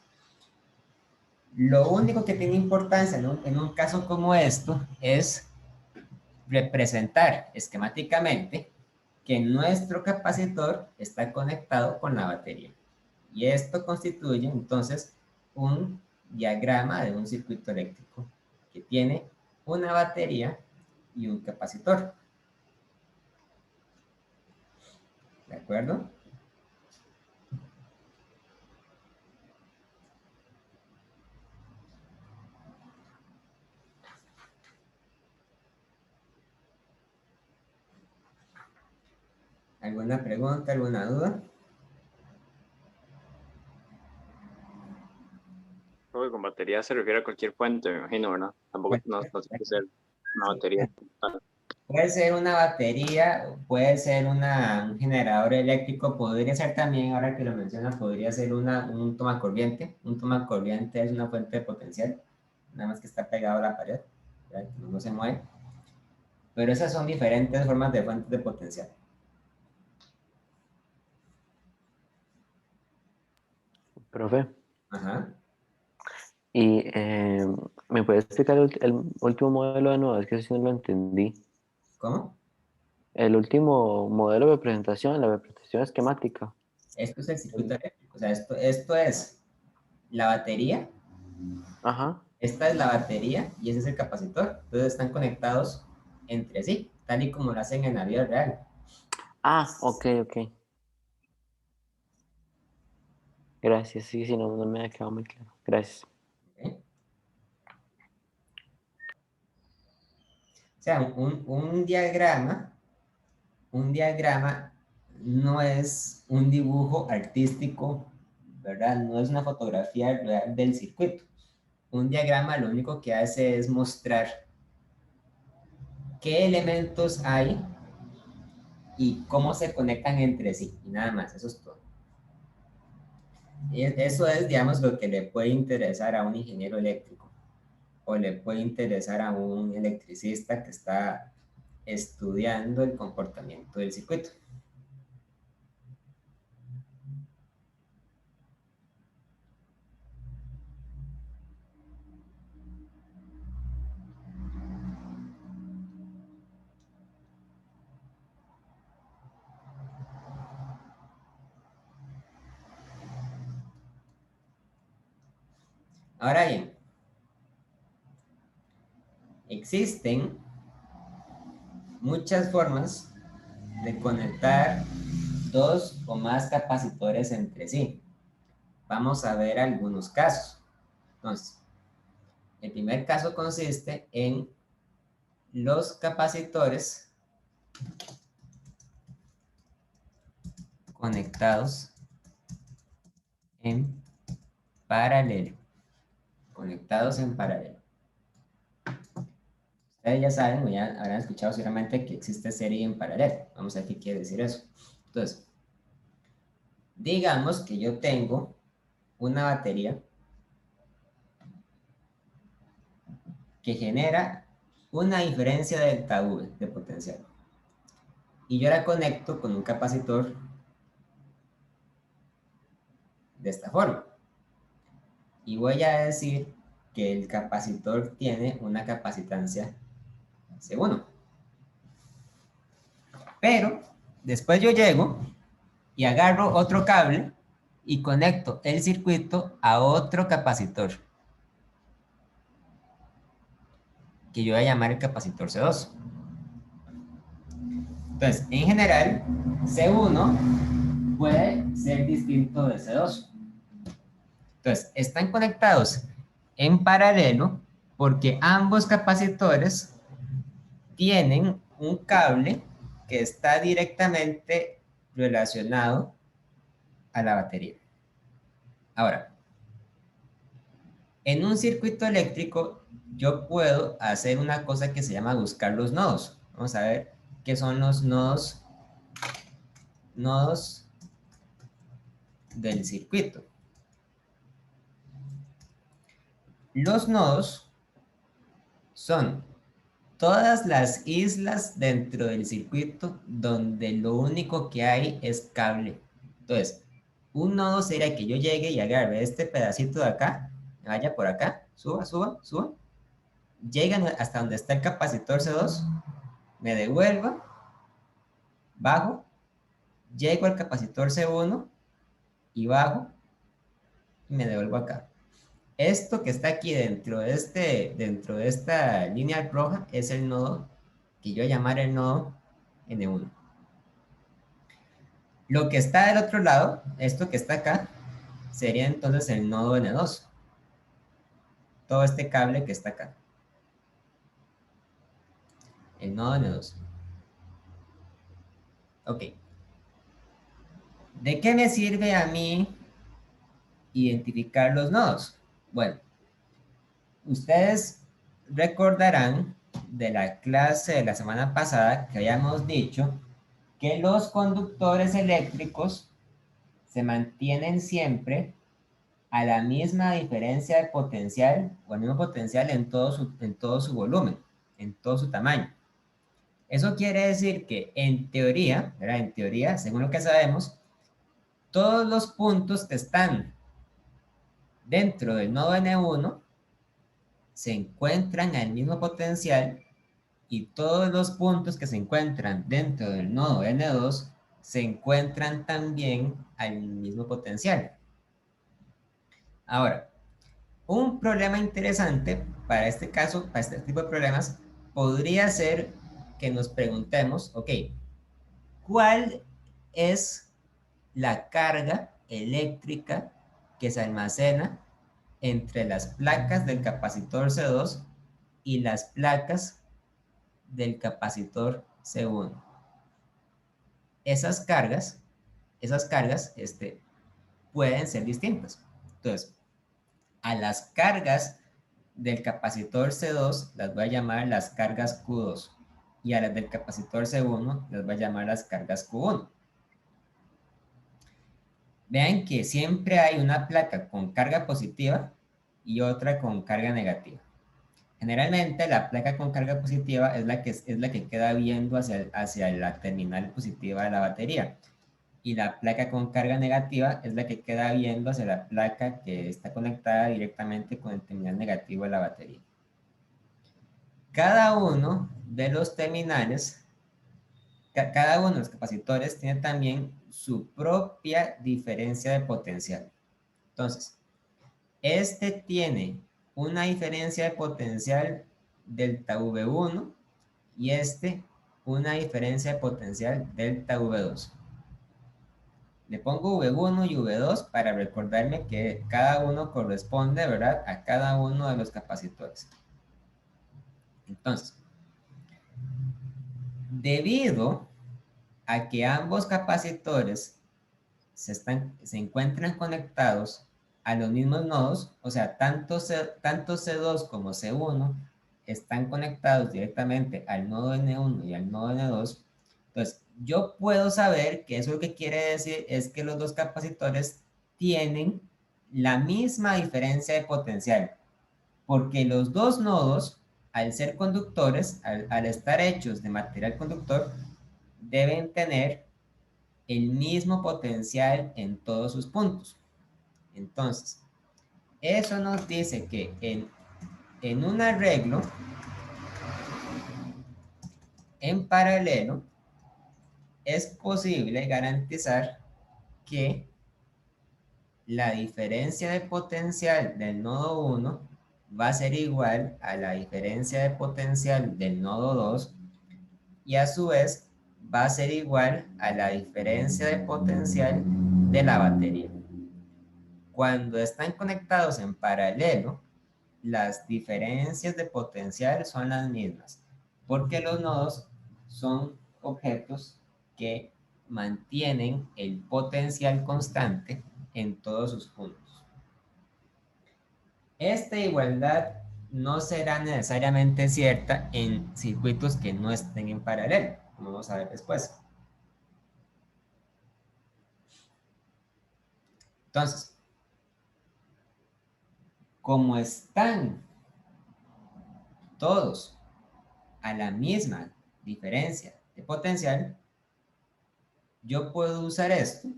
Lo único que tiene importancia en un caso como esto es representar esquemáticamente que nuestro capacitor está conectado con la batería. Y esto constituye entonces un diagrama de un circuito eléctrico que tiene una batería y un capacitor. ¿De acuerdo? ¿Alguna pregunta, alguna duda? Creo que con batería se refiere a cualquier fuente, me imagino, ¿verdad? Tampoco no tiene que ser una batería. Puede ser una batería, puede ser un generador eléctrico, podría ser también, ahora que lo mencionas, podría ser un tomacorriente. Un tomacorriente es una fuente de potencial, nada más que está pegado a la pared, ¿verdad? Que no se mueve. Pero esas son diferentes formas de fuentes de potencial. Profe, Ajá. y ¿me puede explicar el último modelo de nuevo? Es que eso sí no lo entendí. ¿Cómo? El último modelo de presentación, la representación esquemática. Esto es el circuito eléctrico, o sea, esto es la batería, Ajá. esta es la batería y ese es el capacitor. Entonces están conectados entre sí, tal y como lo hacen en la vida real. Ah, ok, ok. Gracias, sí, sí, no me ha quedado muy claro. Gracias. ¿Ok? O sea, un diagrama no es un dibujo artístico ¿verdad? No es una fotografía real del circuito. Un diagrama lo único que hace es mostrar qué elementos hay y cómo se conectan entre sí, y nada más, eso es todo. Y eso es, digamos, lo que le puede interesar a un ingeniero eléctrico, o le puede interesar a un electricista que está estudiando el comportamiento del circuito. Ahora bien, existen muchas formas de conectar dos o más capacitores entre sí. Vamos a ver algunos casos. Entonces, el primer caso consiste en los capacitores conectados en paralelo. Conectados en paralelo. Ustedes ya saben, o ya habrán escuchado seguramente que existe serie en paralelo. Vamos a ver qué quiere decir eso. Entonces, digamos que yo tengo una batería que genera una diferencia delta V de potencial. Y yo la conecto con un capacitor de esta forma. Y voy a decir que el capacitor tiene una capacitancia C1. Pero después yo llego y agarro otro cable y conecto el circuito a otro capacitor, que yo voy a llamar el capacitor C2. Entonces, en general, C1 puede ser distinto de C2. Entonces, están conectados en paralelo porque ambos capacitores tienen un cable que está directamente relacionado a la batería. Ahora, en un circuito eléctrico yo puedo hacer una cosa que se llama buscar los nodos. Vamos a ver qué son los nodos del circuito. Los nodos son todas las islas dentro del circuito donde lo único que hay es cable. Entonces, un nodo sería que yo llegue y agarre este pedacito de acá, vaya por acá, suba, suba, suba, llegan hasta donde está el capacitor C2, me devuelva, bajo, llego al capacitor C1 y bajo y me devuelvo acá. Esto que está aquí dentro de esta línea roja es el nodo que yo voy a llamar el nodo N1. Lo que está del otro lado, esto que está acá, sería entonces el nodo N2. Todo este cable que está acá. El nodo N2. Ok. ¿De qué me sirve a mí identificar los nodos? Bueno, ustedes recordarán de la clase de la semana pasada que habíamos dicho que los conductores eléctricos se mantienen siempre a la misma diferencia de potencial o al mismo potencial en todo su volumen, en todo su tamaño. Eso quiere decir que en teoría, ¿verdad? En teoría, según lo que sabemos, todos los puntos que están dentro del nodo N1 se encuentran al mismo potencial y todos los puntos que se encuentran dentro del nodo N2 se encuentran también al mismo potencial. Ahora, un problema interesante para este caso, para este tipo de problemas, podría ser que nos preguntemos, ok, ¿cuál es la carga eléctrica que se almacena entre las placas del capacitor C2 y las placas del capacitor C1? Esas cargas pueden ser distintas. Entonces, a las cargas del capacitor C2 las voy a llamar las cargas Q2 y a las del capacitor C1 las voy a llamar las cargas Q1. Vean que siempre hay una placa con carga positiva y otra con carga negativa. Generalmente la placa con carga positiva es la que queda viendo hacia la terminal positiva de la batería. Y la placa con carga negativa es la que queda viendo hacia la placa que está conectada directamente con el terminal negativo de la batería. Cada uno de los terminales, cada uno de los capacitores tiene también su propia diferencia de potencial. Entonces, este tiene una diferencia de potencial delta V1 y este una diferencia de potencial delta V2. Le pongo V1 y V2 para recordarme que cada uno corresponde, ¿verdad?, a cada uno de los capacitores. Entonces, debido a que ambos capacitores se encuentran conectados a los mismos nodos, o sea, tanto C2 como C1 están conectados directamente al nodo N1 y al nodo N2, entonces yo puedo saber que eso lo que quiere decir es que los dos capacitores tienen la misma diferencia de potencial, porque los dos nodos, al ser conductores, al estar hechos de material conductor, deben tener el mismo potencial en todos sus puntos. Entonces, eso nos dice que en un arreglo en paralelo es posible garantizar que la diferencia de potencial del nodo 1 va a ser igual a la diferencia de potencial del nodo 2 y a su vez va a ser igual a la diferencia de potencial de la batería. Cuando están conectados en paralelo, las diferencias de potencial son las mismas, porque los nodos son objetos que mantienen el potencial constante en todos sus puntos. Esta igualdad no será necesariamente cierta en circuitos que no estén en paralelo, como vamos a ver después. Entonces, como están todos a la misma diferencia de potencial, yo puedo usar esto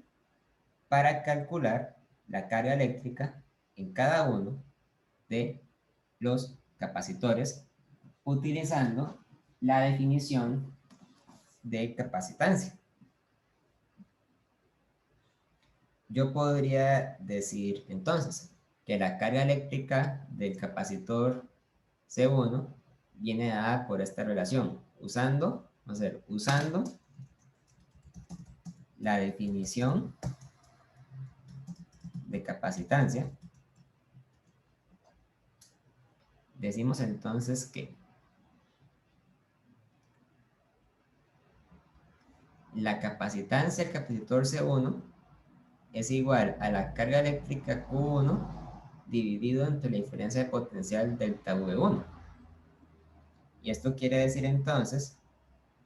para calcular la carga eléctrica en cada uno de los capacitores utilizando la definición de capacitancia. Yo podría decir entonces que la carga eléctrica del capacitor C1 viene dada por esta relación, usando la definición de capacitancia. Decimos entonces que la capacitancia del capacitor C1 es igual a la carga eléctrica Q1 dividido entre la diferencia de potencial delta V1. Y esto quiere decir entonces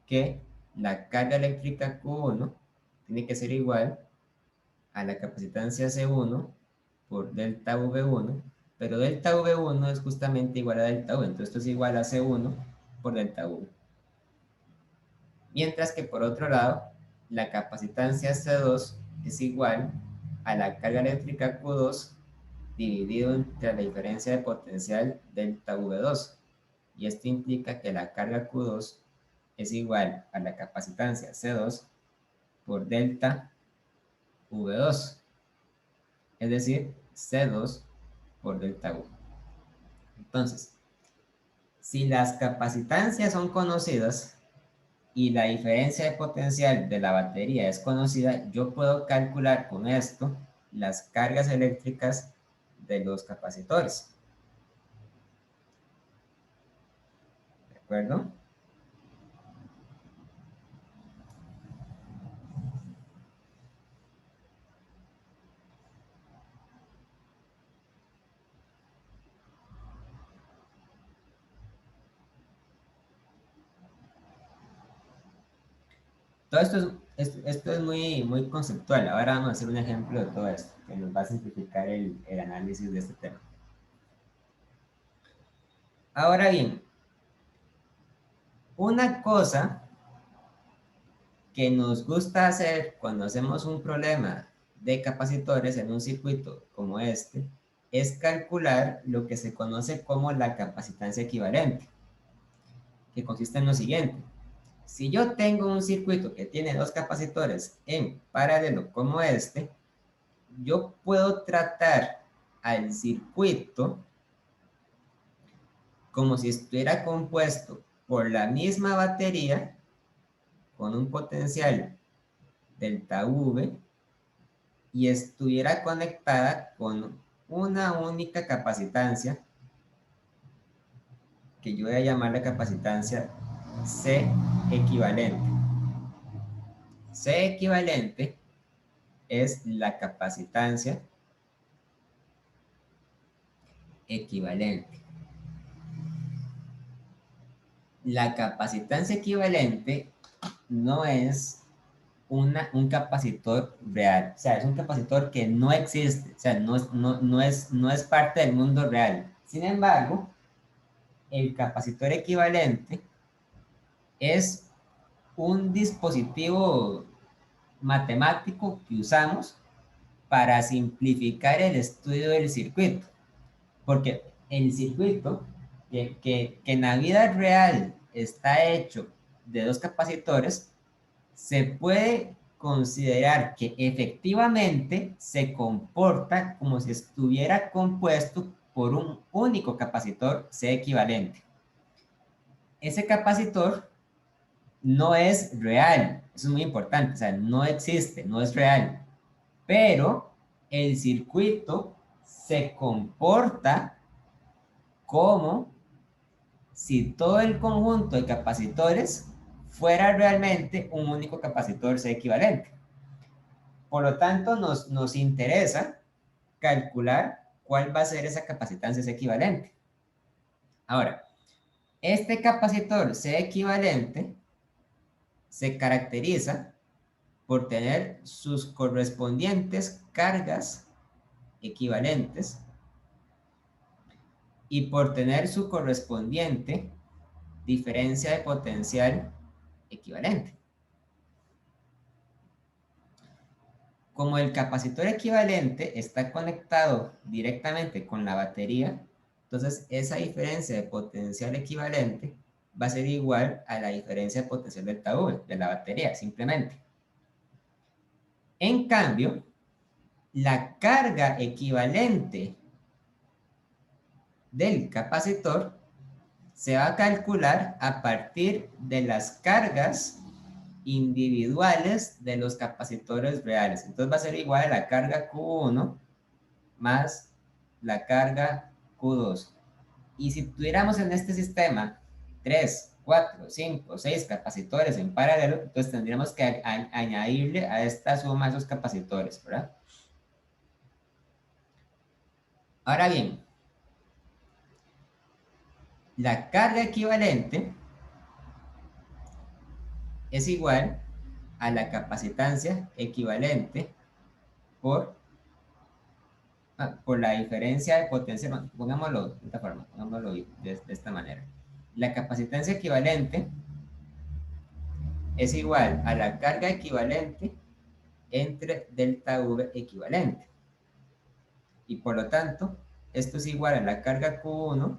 que la carga eléctrica Q1 tiene que ser igual a la capacitancia C1 por delta V1, pero delta V1 es justamente igual a delta V, entonces esto es igual a C1 por delta V. Mientras que por otro lado, la capacitancia C2 es igual a la carga eléctrica Q2 dividido entre la diferencia de potencial delta V2. Y esto implica que la carga Q2 es igual a la capacitancia C2 por delta V2. Es decir, C2 por delta V. Entonces, si las capacitancias son conocidas y la diferencia de potencial de la batería es conocida, yo puedo calcular con esto las cargas eléctricas de los capacitores. ¿De acuerdo? Todo esto es muy, muy conceptual. Ahora vamos a hacer un ejemplo de todo esto, que nos va a simplificar el análisis de este tema. Ahora bien, una cosa que nos gusta hacer cuando hacemos un problema de capacitores en un circuito como este es calcular lo que se conoce como la capacitancia equivalente, que consiste en lo siguiente. Si yo tengo un circuito que tiene dos capacitores en paralelo como este, yo puedo tratar al circuito como si estuviera compuesto por la misma batería con un potencial delta V y estuviera conectada con una única capacitancia que yo voy a llamar la capacitancia C equivalente. C equivalente es la capacitancia equivalente. La capacitancia equivalente no es un capacitor real, o sea, es un capacitor que no existe, o sea, no es parte del mundo real. Sin embargo, el capacitor equivalente es un dispositivo matemático que usamos para simplificar el estudio del circuito, porque el circuito que en la vida real está hecho de dos capacitores, se puede considerar que efectivamente se comporta como si estuviera compuesto por un único capacitor C equivalente. Ese capacitor no es real, eso es muy importante, o sea, no existe, no es real, pero el circuito se comporta como si todo el conjunto de capacitores fuera realmente un único capacitor C equivalente. Por lo tanto, nos interesa calcular cuál va a ser esa capacitancia C equivalente. Ahora, este capacitor C equivalente se caracteriza por tener sus correspondientes cargas equivalentes y por tener su correspondiente diferencia de potencial equivalente. Como el capacitor equivalente está conectado directamente con la batería, entonces esa diferencia de potencial equivalente va a ser igual a la diferencia de potencial delta V de la batería, simplemente. En cambio, la carga equivalente del capacitor se va a calcular a partir de las cargas individuales de los capacitores reales. Entonces va a ser igual a la carga Q1 más la carga Q2. Y si tuviéramos en este sistema 3, 4, 5, 6 capacitores en paralelo, entonces tendríamos que añadirle a esta suma esos capacitores, ¿verdad? Ahora bien, la carga equivalente es igual a la capacitancia equivalente por la diferencia de potencia, pongámoslo de esta forma, pongámoslo de esta manera. La capacitancia equivalente es igual a la carga equivalente entre delta V equivalente. Y por lo tanto, esto es igual a la carga Q1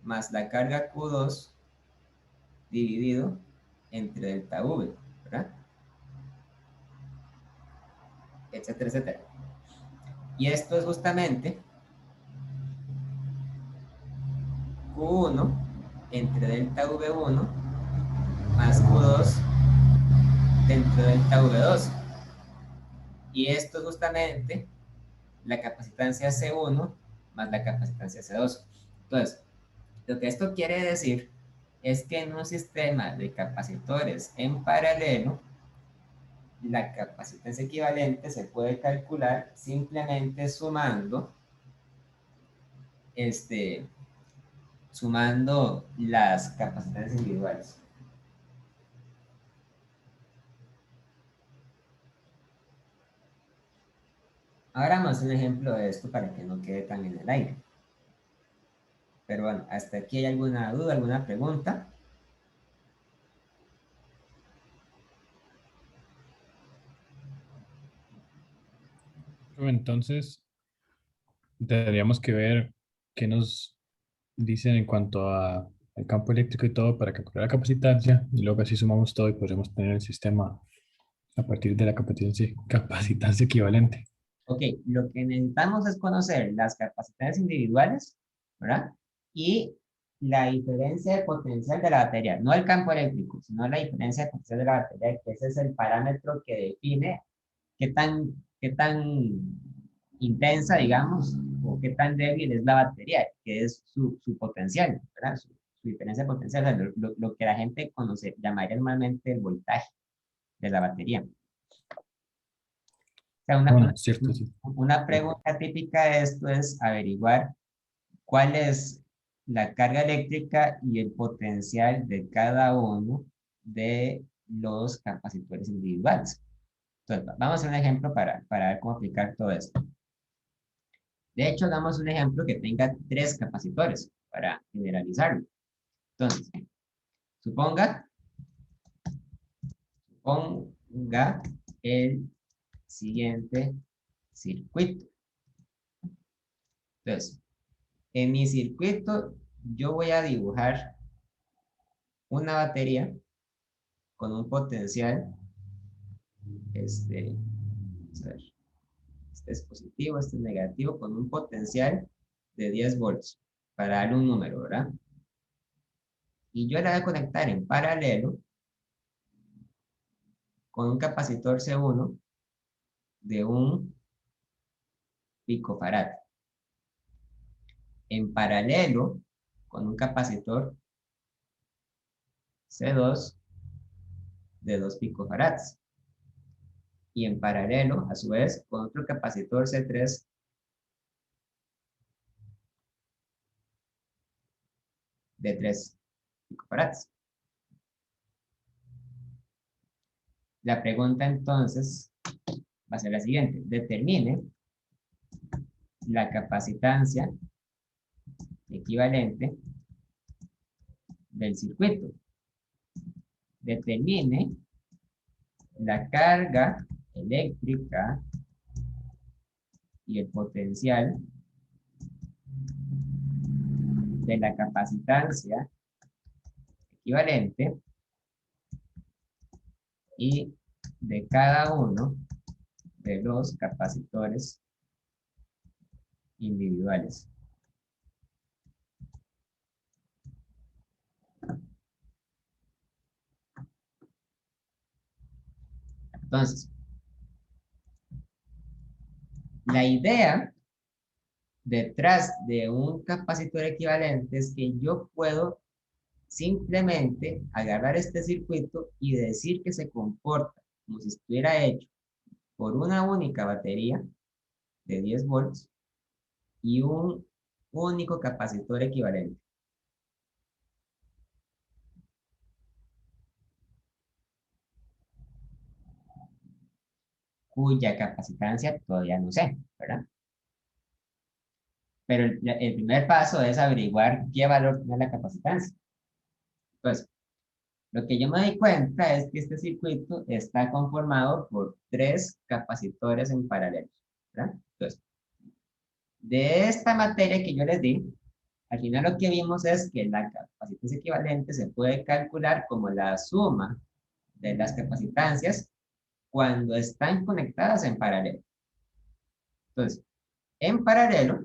más la carga Q2 dividido entre delta V, ¿verdad? Etcétera, etcétera. Y esto es justamente Q1 entre delta V1 más Q2 dentro del delta V2. Y esto es justamente la capacitancia C1 más la capacitancia C2. Entonces, lo que esto quiere decir es que en un sistema de capacitores en paralelo, la capacitancia equivalente se puede calcular simplemente sumando las capacitancias individuales. Ahora vamos a hacer un ejemplo de esto para que no quede tan en el aire. Pero bueno, hasta aquí hay alguna duda, alguna pregunta. Entonces, tendríamos que ver qué nos dicen en cuanto al campo eléctrico y todo para calcular la capacitancia y luego así sumamos todo y podremos tener el sistema a partir de la capacitancia equivalente. Ok, lo que necesitamos es conocer las capacidades individuales, ¿verdad? Y la diferencia de potencial de la batería, no el campo eléctrico, sino la diferencia de potencial de la batería, que ese es el parámetro que define qué tan intensa, digamos, o qué tan débil es la batería, que es su potencial, ¿verdad? Su diferencia de potencial, o sea, lo que la gente conoce, llamaría normalmente el voltaje de la batería. O sea, Bueno, cierto, sí. una pregunta típica de esto es averiguar cuál es la carga eléctrica y el potencial de cada uno de los capacitores individuales. Entonces, vamos a hacer un ejemplo para ver cómo aplicar todo esto. De hecho, damos un ejemplo que tenga 3 capacitores para generalizarlo. Entonces, suponga el siguiente circuito. Entonces, en mi circuito, yo voy a dibujar una batería con un potencial, vamos a ver, este es positivo, este es negativo, con un potencial de 10 volts, para darle un número, ¿verdad? Y yo la voy a conectar en paralelo con un capacitor C1 de 1 picofarad. En paralelo con un capacitor C2 de 2 picofarads. Y en paralelo, a su vez, con otro capacitor C3 de 3 picofarads. La pregunta entonces va a ser la siguiente. Determine la capacitancia equivalente del circuito. Determine la carga eléctrica y el potencial de la capacitancia equivalente y de cada uno de los capacitores individuales. Entonces, la idea detrás de un capacitor equivalente es que yo puedo simplemente agarrar este circuito y decir que se comporta como si estuviera hecho por una única batería de 10 volts y un único capacitor equivalente. Cuya capacitancia todavía no sé, ¿verdad? Pero el primer paso es averiguar qué valor tiene la capacitancia. Entonces, lo que yo me doy cuenta es que este circuito está conformado por 3 capacitores en paralelo, ¿verdad? Entonces, de esta materia que yo les di, al final lo que vimos es que la capacitancia equivalente se puede calcular como la suma de las capacitancias cuando están conectadas en paralelo. Entonces, en paralelo,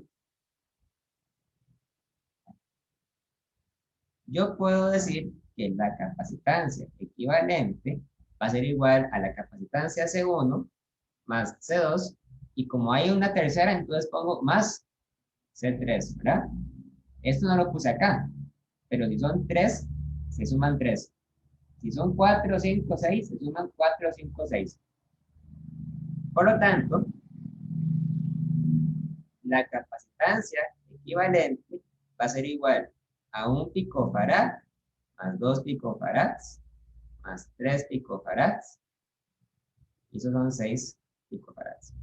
yo puedo decir que la capacitancia equivalente va a ser igual a la capacitancia C1 más C2, y como hay una tercera, entonces pongo más C3, ¿verdad? Esto no lo puse acá, pero si son 3, se suman 3. Si son 4, 5, 6, se suman 4, 5, 6. Por lo tanto, la capacitancia equivalente va a ser igual a 1 picofarad más 2 picofarads más 3 picofarads, y esos son 6 picofarads.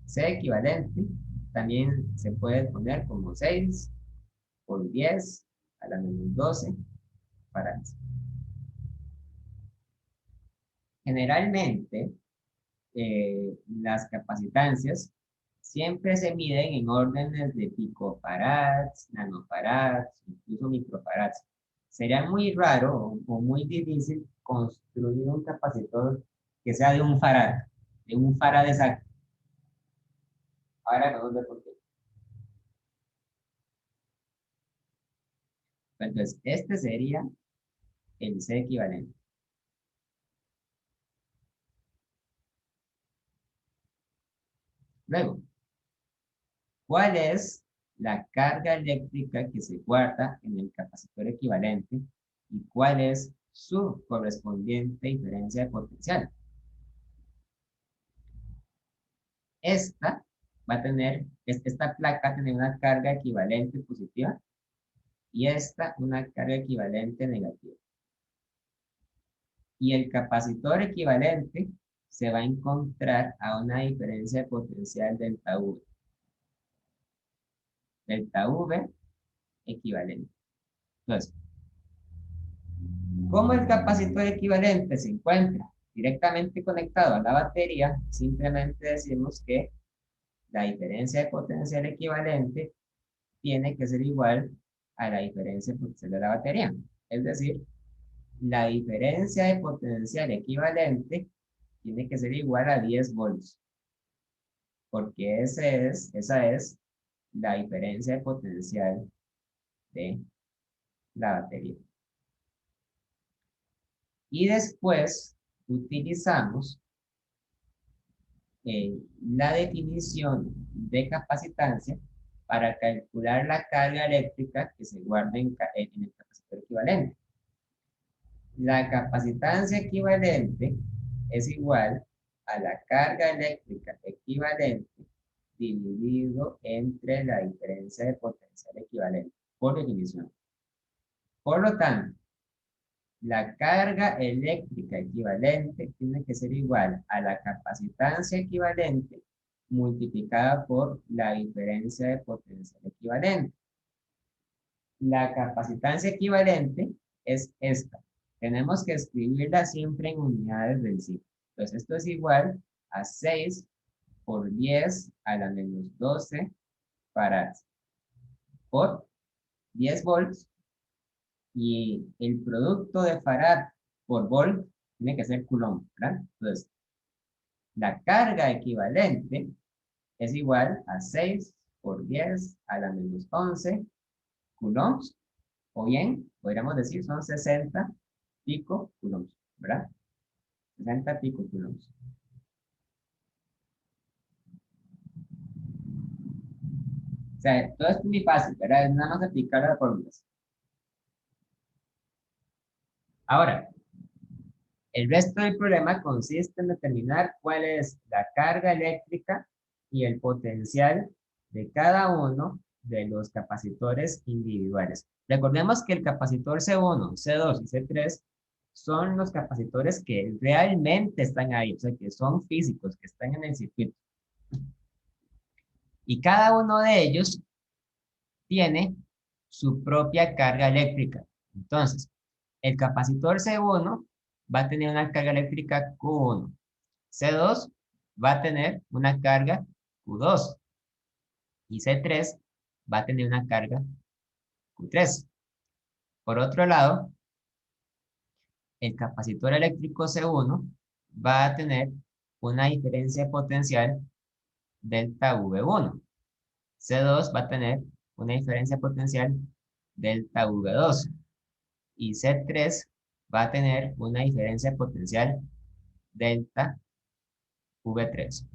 C equivalente también se puede poner como 6 por 10 a la menos 12 farads. Generalmente, las capacitancias siempre se miden en órdenes de picofarads, nanofarads, incluso microfarads. Sería muy raro o muy difícil construir un capacitor que sea de un farad exacto. Ahora vamos a ver por qué. Entonces, este sería el C equivalente. Luego, ¿cuál es la carga eléctrica que se guarda en el capacitor equivalente y cuál es su correspondiente diferencia de potencial? Esta esta placa va a tener una carga equivalente positiva y esta una carga equivalente negativa. Y el capacitor equivalente se va a encontrar a una diferencia de potencial delta V. Delta V equivalente. Entonces, ¿cómo el capacitor equivalente se encuentra directamente conectado a la batería? Simplemente decimos que la diferencia de potencial equivalente tiene que ser igual a la diferencia de potencial de la batería. Es decir, la diferencia de potencial equivalente tiene que ser igual a 10 volts. Porque esa es la diferencia de potencial de la batería. Y después utilizamos la definición de capacitancia para calcular la carga eléctrica que se guarda en el capacitor equivalente. La capacitancia equivalente es igual a la carga eléctrica equivalente dividido entre la diferencia de potencial equivalente, por definición. Por lo tanto, la carga eléctrica equivalente tiene que ser igual a la capacitancia equivalente multiplicada por la diferencia de potencial equivalente. La capacitancia equivalente es esta. Tenemos que escribirla siempre en unidades del siglo. Entonces, esto es igual a 6 por 10 a la menos 12 farads por 10 volts. Y el producto de farad por volt tiene que ser coulomb, ¿verdad? Entonces, la carga equivalente es igual a 6 por 10 a la menos 11 coulombs, o bien, podríamos decir, son 60 pico coulombs, ¿verdad? 60 pico coulombs. O sea, todo esto es muy fácil, ¿verdad? Es nada más aplicar las fórmulas. Ahora, el resto del problema consiste en determinar cuál es la carga eléctrica y el potencial de cada uno de los capacitores individuales. Recordemos que el capacitor C1, C2 y C3 son los capacitores que realmente están ahí, o sea, que son físicos, que están en el circuito. Y cada uno de ellos tiene su propia carga eléctrica. Entonces, el capacitor C1 va a tener una carga eléctrica Q1. C2 va a tener una carga Q2. Y C3 va a tener una carga Q3. Por otro lado, el capacitor eléctrico C1 va a tener una diferencia potencial delta V1. C2 va a tener una diferencia potencial delta V2. Y C3 va a tener una diferencia potencial delta V3.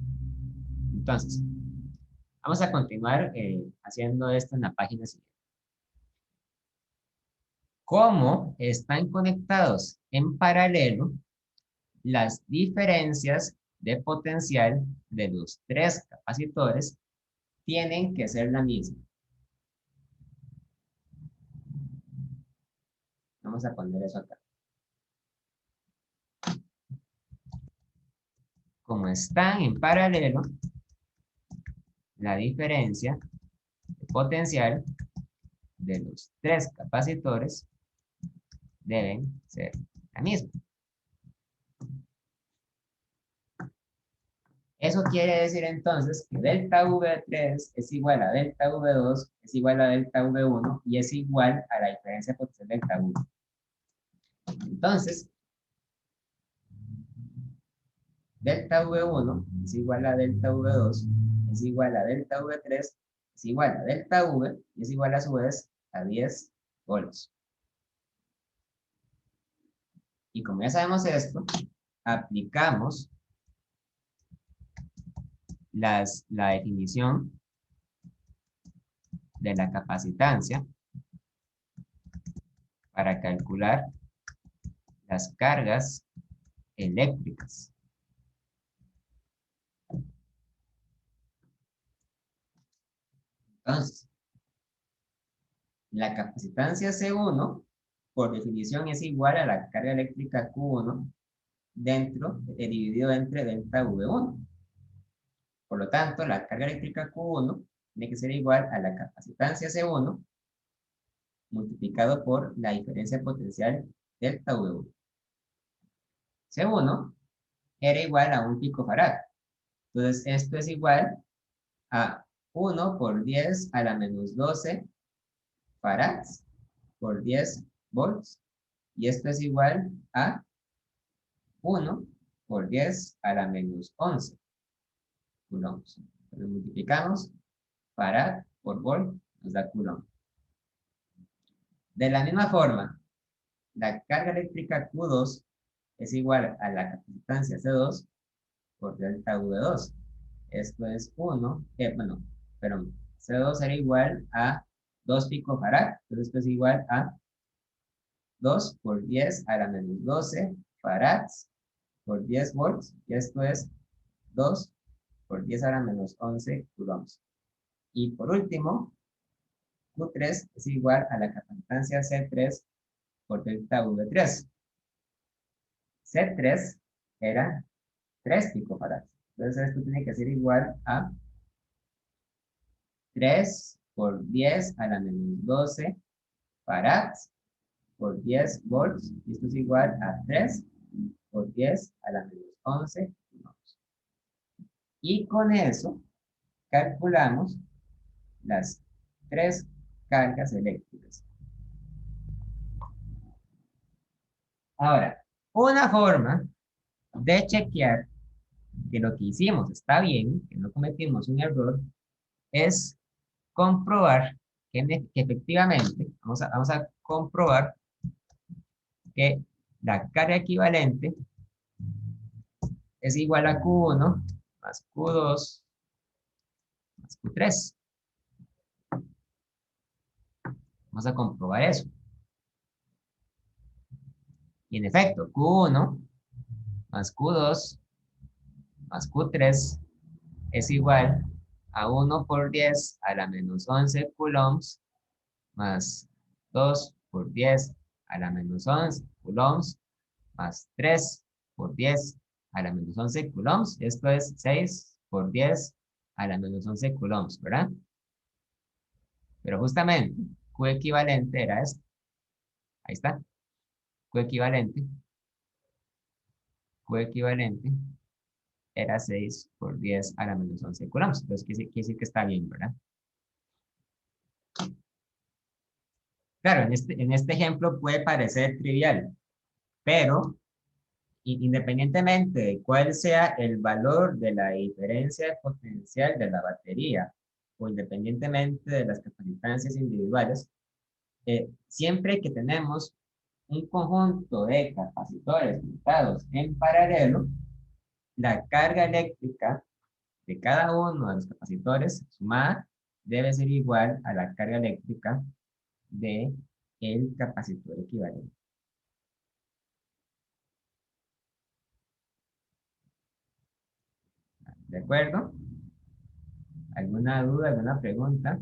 Entonces, vamos a continuar haciendo esto en la página siguiente. ¿Cómo están conectados en paralelo las diferencias de potencial de los tres capacitores? Tienen que ser la misma. Vamos a poner eso acá. Como están en paralelo, la diferencia de potencial de los tres capacitores deben ser la misma. Eso quiere decir entonces que delta V3 es igual a delta V2, es igual a delta V1 y es igual a la diferencia potencial delta V. Entonces, delta V1 es igual a delta V2, es igual a delta V3, es igual a delta V y es igual a su vez a 10 volts. Y como ya sabemos esto, aplicamos la definición de la capacitancia para calcular las cargas eléctricas. Entonces, la capacitancia C1, por definición, es igual a la carga eléctrica Q1 dividido entre delta V1. Por lo tanto, la carga eléctrica Q1 tiene que ser igual a la capacitancia C1 multiplicado por la diferencia potencial delta V1. C1 era igual a 1 picofarad. Entonces, esto es igual a 1 por 10 a la menos 12 farads por 10 volts. Y esto es igual a 1 por 10 a la menos 11 coulombs. Entonces multiplicamos farad por volt, nos da coulomb. De la misma forma, la carga eléctrica Q2 es igual a la capacitancia C2 por delta V2. Esto es 1, perdón, C2 era igual a 2 picofarad. Entonces esto es igual a 2 por 10 a la menos 12 farads por 10 volts. Y esto es 2 por 10 a la menos 11 coulombs. Y por último, Q3 es igual a la capacitancia C3 por delta V3. C3 era 3 picofarads. Entonces esto tiene que ser igual a 3 por 10 a la menos 12 farads por 10 volts. Y esto es igual a 3 por 10 a la menos 11 coulombs. Y con eso calculamos las tres cargas eléctricas. Ahora, una forma de chequear que lo que hicimos está bien, que no cometimos un error, es comprobar que efectivamente, vamos a comprobar que la carga equivalente es igual a Q1 más Q2 más Q3. Vamos a comprobar eso. Y en efecto, Q1 más Q2 más Q3 es igual a 1 por 10 a la menos 11 coulombs más 2 por 10 a la menos 11 coulombs más 3 por 10 a la menos 11 coulombs. Esto es 6 por 10 a la menos 11 coulombs, ¿verdad? Pero justamente, Q equivalente era esto. Ahí está. Q equivalente era 6 por 10 a la menos 11 coulombs. Entonces, quiere decir que está bien, ¿verdad? Claro, en este ejemplo puede parecer trivial, pero independientemente de cuál sea el valor de la diferencia de potencial de la batería, o independientemente de las capacitancias individuales, siempre que tenemos un conjunto de capacitores conectados en paralelo, la carga eléctrica de cada uno de los capacitores sumada debe ser igual a la carga eléctrica de el capacitor equivalente. ¿De acuerdo? ¿Alguna duda, alguna pregunta?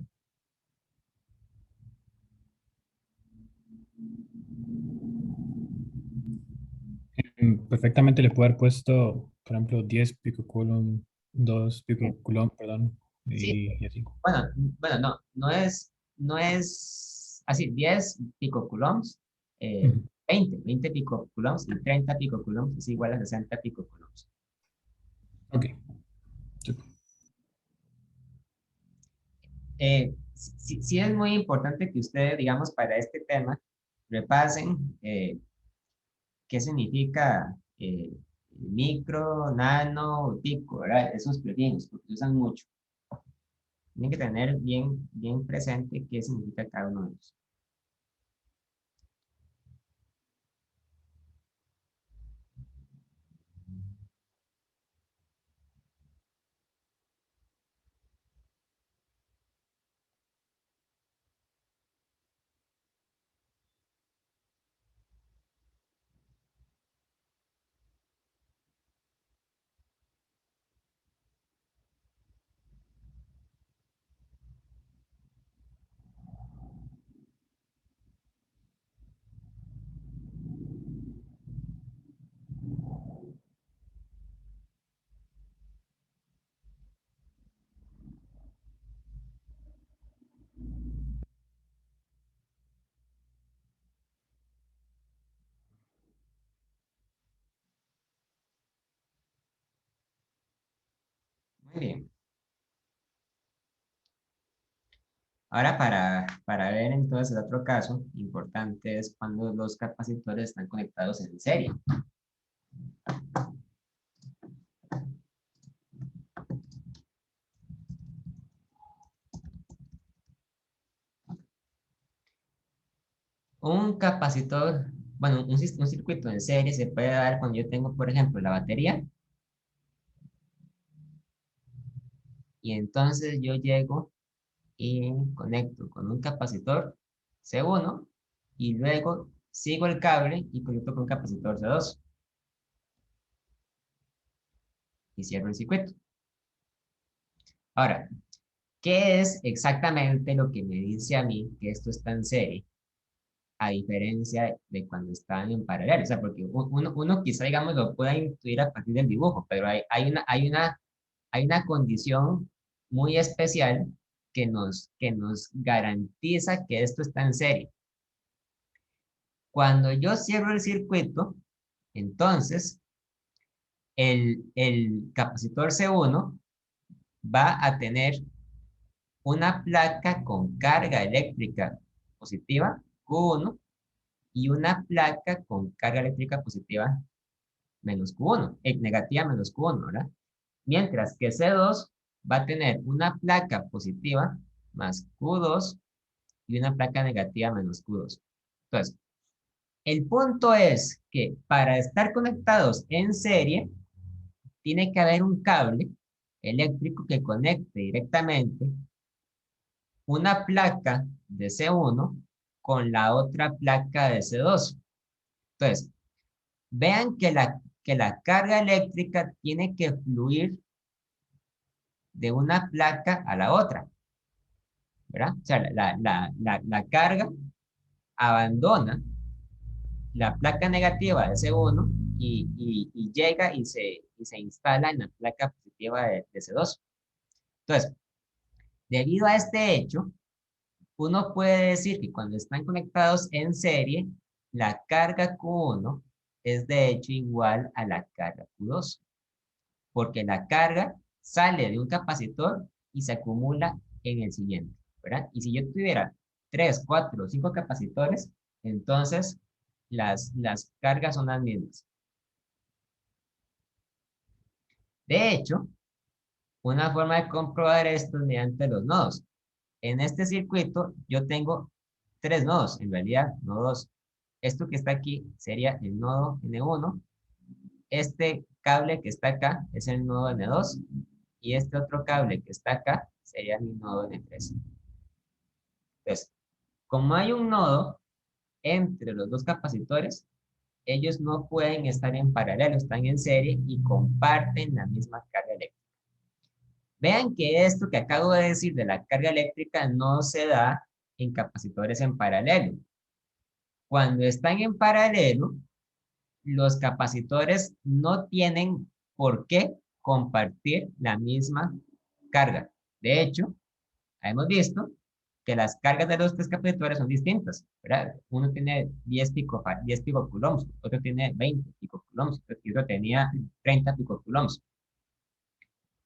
Perfectamente le puedo haber puesto, por ejemplo, 10 picocoulomb, 2 picocoulomb, perdón, Sí, y así. bueno, no es así, 10 picocoulombs, Ujú. 20 picocoulombs y 30 picocoulombs es igual a 60 picocoulombs. Ok. Súper. Sí es muy importante que ustedes, digamos, para este tema, repasen qué significa micro, nano, pico, ¿verdad? Esos prefijos, porque se usan mucho. Tienen que tener bien presente qué significa cada uno de ellos. Muy bien. Ahora para ver entonces el otro caso importante es cuando los capacitores están conectados en serie. Un capacitor, bueno, un circuito en serie se puede dar cuando yo tengo, por ejemplo, la batería y entonces yo llego y conecto con un capacitor C1 y luego sigo el cable y conecto con un capacitor C2 y cierro el circuito. Ahora, ¿qué es exactamente lo que me dice a mí que esto está en serie? A diferencia de cuando están en paralelo. O sea, porque uno quizá, digamos, lo pueda intuir a partir del dibujo, pero hay una condición muy especial que nos garantiza que esto está en serie. Cuando yo cierro el circuito, entonces el capacitor C1 va a tener una placa con carga eléctrica positiva, Q1, y una placa con carga eléctrica positiva menos Q1, negativa menos Q1, ¿verdad? Mientras que C2 va a tener una placa positiva más Q2 y una placa negativa menos Q2. Entonces, el punto es que para estar conectados en serie, tiene que haber un cable eléctrico que conecte directamente una placa de C1 con la otra placa de C2. Entonces, vean que la carga eléctrica tiene que fluir de una placa a la otra, ¿verdad? O sea, la carga abandona la placa negativa de C1 y llega y se instala en la placa positiva de C2. Entonces, debido a este hecho, uno puede decir que cuando están conectados en serie, la carga Q1 es de hecho igual a la carga Q2, porque la carga sale de un capacitor y se acumula en el siguiente, ¿verdad? Y si yo tuviera 3, 4 o 5 capacitores, entonces las cargas son las mismas. De hecho, una forma de comprobar esto es mediante los nodos. En este circuito yo tengo 3 nodos, en realidad, no 2. Esto que está aquí sería el nodo N1. Este cable que está acá es el nodo N2. Y este otro cable que está acá sería mi nodo N3. Entonces, como hay un nodo entre los dos capacitores, ellos no pueden estar en paralelo, están en serie y comparten la misma carga eléctrica. Vean que esto que acabo de decir de la carga eléctrica no se da en capacitores en paralelo. Cuando están en paralelo, los capacitores no tienen por qué compartir la misma carga. De hecho, hemos visto que las cargas de los tres capacitores son distintas, ¿verdad? Uno tiene 10 picocoulombs, otro tiene 20 picocoulombs, y otro tenía 30 picocoulombs.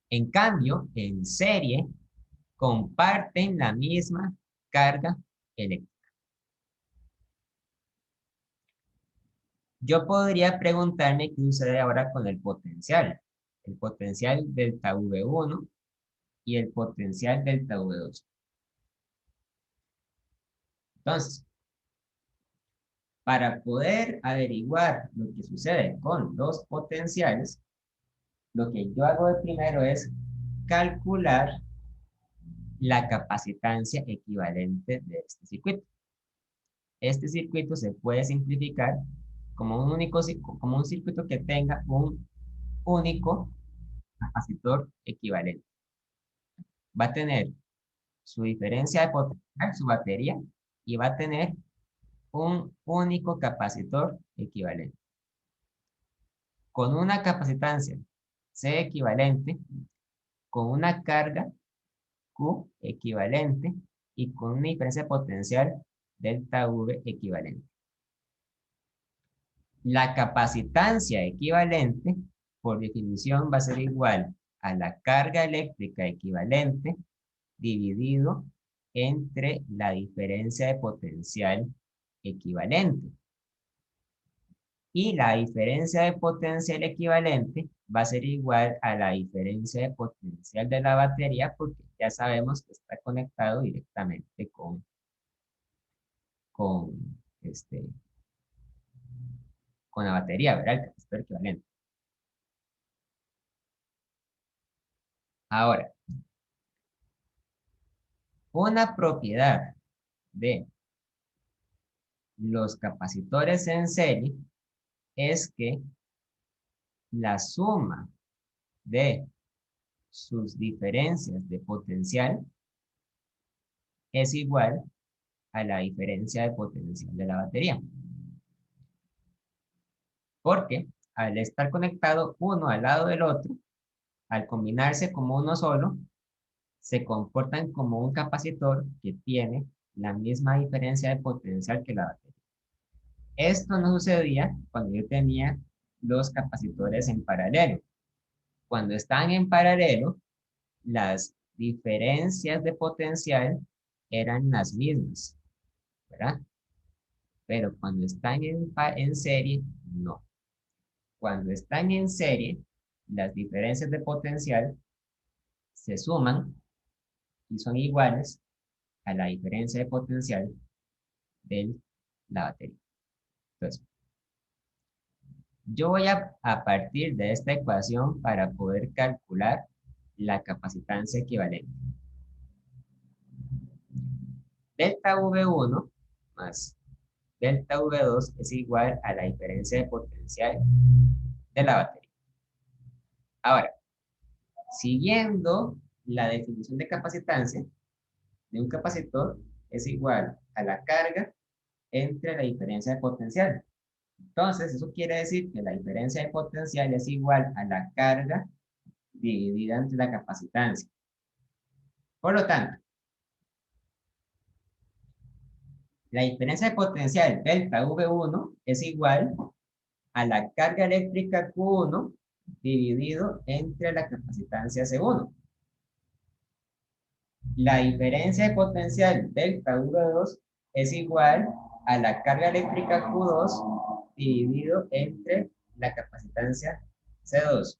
En cambio, en serie, comparten la misma carga eléctrica. Yo podría preguntarme qué sucede ahora con el potencial delta V1 y el potencial delta V2. Entonces, para poder averiguar lo que sucede con los potenciales, lo que yo hago de primero es calcular la capacitancia equivalente de este circuito. Este circuito se puede simplificar como como un circuito que tenga un único capacitor equivalente. Va a tener su diferencia de potencial, su batería, y va a tener un único capacitor equivalente. Con una capacitancia C equivalente, con una carga Q equivalente y con una diferencia de potencial delta V equivalente. La capacitancia equivalente, por definición, va a ser igual a la carga eléctrica equivalente dividido entre la diferencia de potencial equivalente. Y la diferencia de potencial equivalente va a ser igual a la diferencia de potencial de la batería, porque ya sabemos que está conectado directamente con, este, con la batería, ¿verdad? El capacitor equivalente. Ahora, una propiedad de los capacitores en serie es que la suma de sus diferencias de potencial es igual a la diferencia de potencial de la batería. Porque al estar conectado uno al lado del otro, al combinarse como uno solo, se comportan como un capacitor que tiene la misma diferencia de potencial que la batería. Esto no sucedía cuando yo tenía los capacitores en paralelo. Cuando están en paralelo, las diferencias de potencial eran las mismas, ¿verdad? Pero cuando están en serie, no. Cuando están en serie, las diferencias de potencial se suman y son iguales a la diferencia de potencial de la batería. Entonces, yo voy a partir de esta ecuación para poder calcular la capacitancia equivalente. Delta V1 más delta V2 es igual a la diferencia de potencial de la batería. Ahora, siguiendo la definición de capacitancia de un capacitor es igual a la carga entre la diferencia de potencial. Entonces, eso quiere decir que la diferencia de potencial es igual a la carga dividida entre la capacitancia. Por lo tanto, la diferencia de potencial delta V1 es igual a la carga eléctrica Q1 dividido entre la capacitancia C1. La diferencia de potencial delta V2 es igual a la carga eléctrica Q2 dividido entre la capacitancia C2.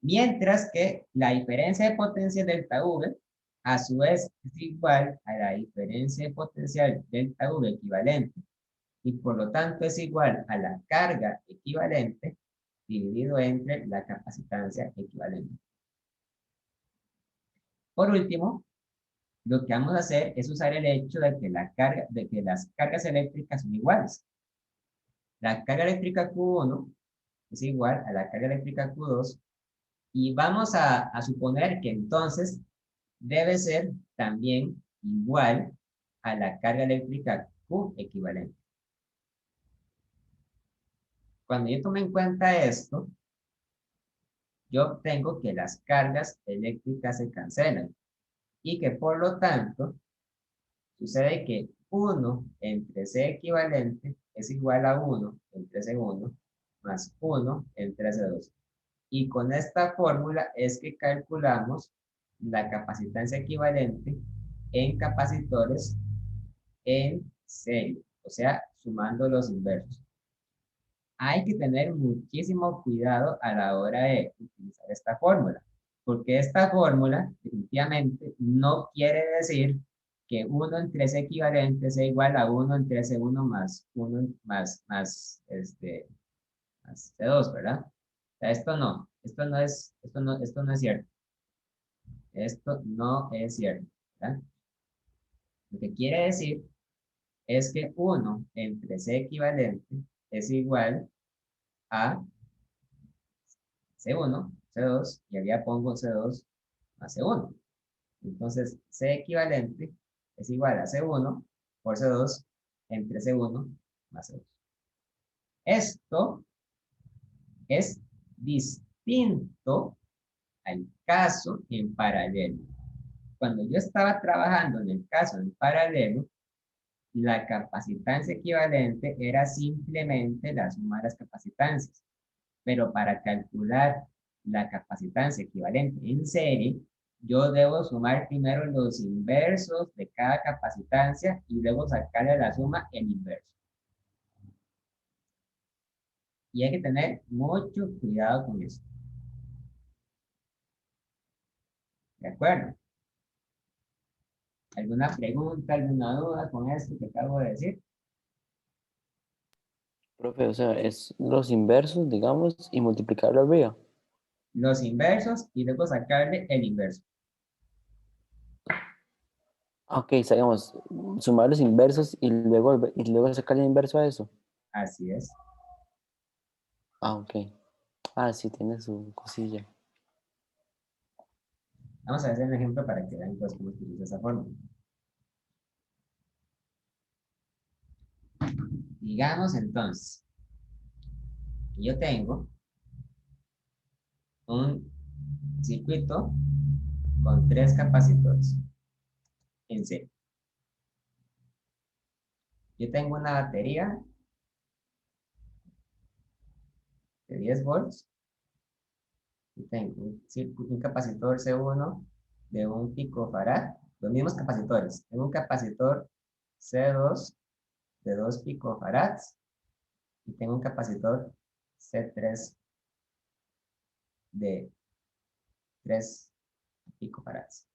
Mientras que la diferencia de potencial delta V, a su vez, es igual a la diferencia de potencial delta V equivalente, y por lo tanto es igual a la carga equivalente dividido entre la capacitancia equivalente. Por último, lo que vamos a hacer es usar el hecho de que las cargas eléctricas son iguales. La carga eléctrica Q1 es igual a la carga eléctrica Q2 y vamos a suponer que entonces debe ser también igual a la carga eléctrica Q equivalente. Cuando yo tome en cuenta esto, yo obtengo que las cargas eléctricas se cancelan y que por lo tanto sucede que 1 entre C equivalente es igual a 1 entre C1 más 1 entre C2. Y con esta fórmula es que calculamos la capacitancia equivalente en capacitores en serie, o sea, sumando los inversos. Hay que tener muchísimo cuidado a la hora de utilizar esta fórmula, porque esta fórmula definitivamente no quiere decir que 1 entre C equivalente sea igual a 1 entre C1 más 1 más C2, ¿verdad? O sea, esto no es cierto. Esto no es cierto, ¿verdad? Lo que quiere decir es que 1 entre C equivalente es igual a C1, C2, y allá pongo C2 más C1. Entonces, C equivalente es igual a C1 por C2 entre C1 más C2. Esto es distinto al caso en paralelo. Cuando yo estaba trabajando en el caso en paralelo, la capacitancia equivalente era simplemente la suma de las capacitancias. Pero para calcular la capacitancia equivalente en serie, yo debo sumar primero los inversos de cada capacitancia y luego sacarle la suma en inverso. Y hay que tener mucho cuidado con eso. ¿De acuerdo? ¿Alguna pregunta, alguna duda con esto que acabo de decir? Profe, o sea, es los inversos, digamos, y multiplicarlo arriba. Los inversos y luego sacarle el inverso. Ok, digamos, sumar los inversos y luego sacar el inverso a eso. Así es. Ah, ok. Ah, sí, tiene su cosilla. Vamos a hacer un ejemplo para que vean pues, cómo se utiliza esa forma. Digamos entonces, yo tengo un circuito con 3 capacitores en serie. Yo tengo una batería de 10 volts y tengo un capacitor C1 de 1 picofarad, los mismos capacitores. Tengo un capacitor C2 de 2 picofarads y tengo un capacitor C3 de 3 picofarads.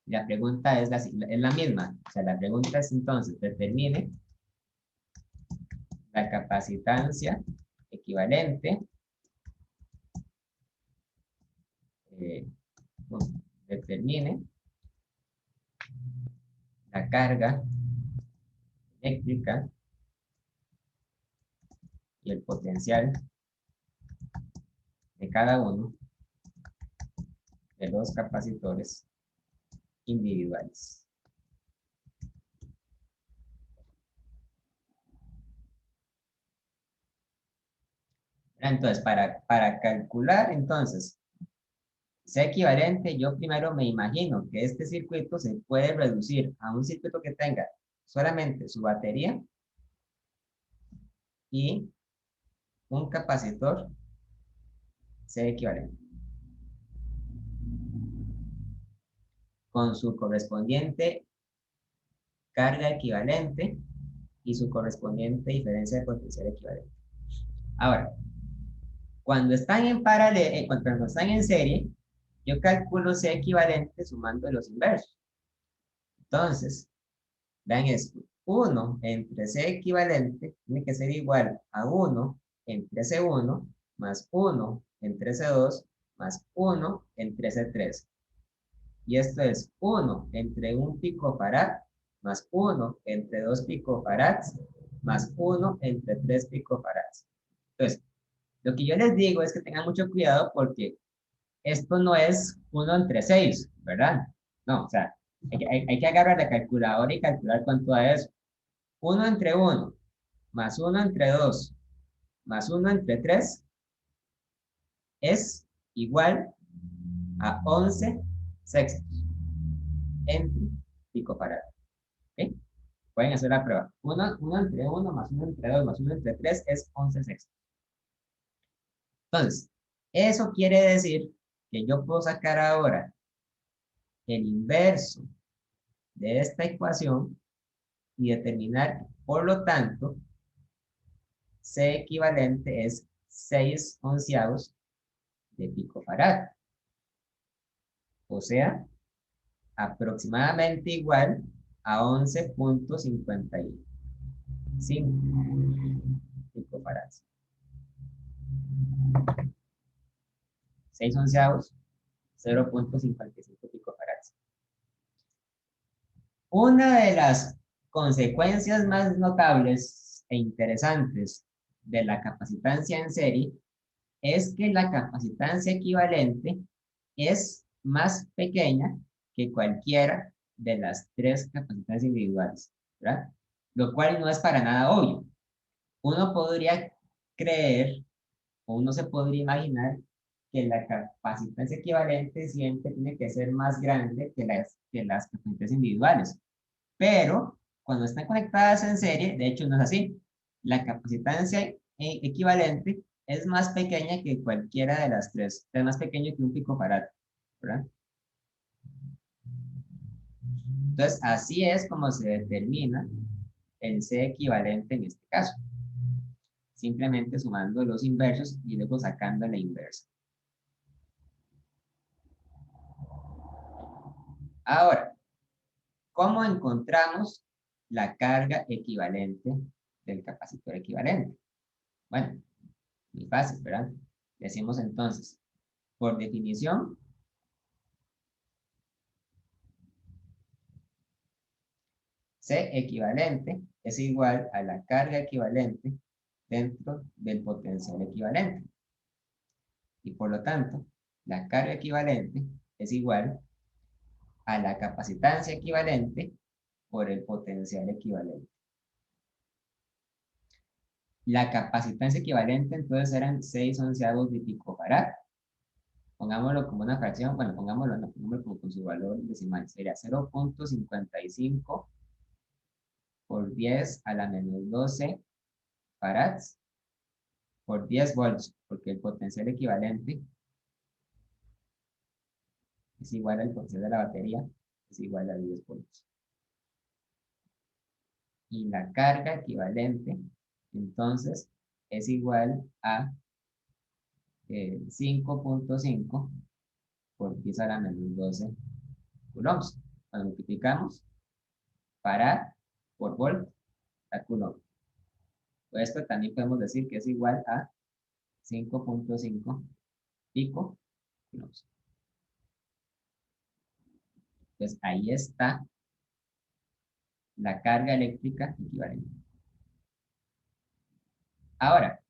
La pregunta es la misma. O sea, la pregunta es entonces, determine la capacitancia equivalente, determine la carga eléctrica y el potencial de cada uno de los capacitores individuales. Entonces, para calcular, entonces, sea equivalente, yo primero me imagino que este circuito se puede reducir a un circuito que tenga solamente su batería y un capacitor sea equivalente, con su correspondiente carga equivalente y su correspondiente diferencia de potencial equivalente. Ahora, cuando están en paralelo, cuando están en serie, yo calculo C equivalente sumando los inversos. Entonces, vean esto, 1 entre C equivalente tiene que ser igual a 1 entre C1 más 1 entre C2 más 1 entre C3. Y esto es 1 entre 1 picofarad más 1 entre 2 picofarads más 1 entre 3 picofarads. Entonces, lo que yo les digo es que tengan mucho cuidado porque esto no es 1 entre 6, ¿verdad? No, o sea, hay que agarrar la calculadora y calcular cuánto da eso. 1 entre 1 más 1 entre 2 más 1 entre 3 es igual a 11 sextos entre picofarad. ¿Ok? Pueden hacer la prueba. 1 entre 1 más 1 entre 2 más 1 entre 3 es 11 sextos. Entonces, eso quiere decir que yo puedo sacar ahora el inverso de esta ecuación y determinar, por lo tanto, C equivalente es 6 onceavos de picofarad. O sea, aproximadamente igual a 11.55 picofarads. 6 onceavos, 0.55 picofarads. Una de las consecuencias más notables e interesantes de la capacitancia en serie es que la capacitancia equivalente es más pequeña que cualquiera de las 3 capacitancias individuales, ¿verdad? Lo cual no es para nada obvio. Uno podría creer, o uno se podría imaginar, que la capacitancia equivalente siempre tiene que ser más grande que las capacitancias individuales. Pero cuando están conectadas en serie, de hecho no es así. La capacitancia equivalente es más pequeña que cualquiera de las 3. Es más pequeño que un picofarad, ¿verdad? Entonces, así es como se determina el C equivalente en este caso. Simplemente sumando los inversos y luego sacando la inversa. Ahora, ¿cómo encontramos la carga equivalente del capacitor equivalente? Bueno, muy fácil, ¿verdad? Decimos entonces, por definición, C equivalente es igual a la carga equivalente dentro del potencial equivalente. Y por lo tanto, la carga equivalente es igual a la capacitancia equivalente por el potencial equivalente. La capacitancia equivalente entonces eran 6 onceavos de picofarad. Pongámoslo como una fracción, bueno, pongámoslo como con su valor decimal. Sería 0.55 por 10 a la menos 12 farads por 10 volts, porque el potencial equivalente es igual al potencial de la batería, es igual a 10 volts. Y la carga equivalente, entonces, es igual a 5.5 por 10 a la menos 12 coulombs. Cuando multiplicamos farad por volt a coulomb. Pues esto también podemos decir que es igual a 5.5 pico coulombs. Pues ahí está la carga eléctrica equivalente. Ahora,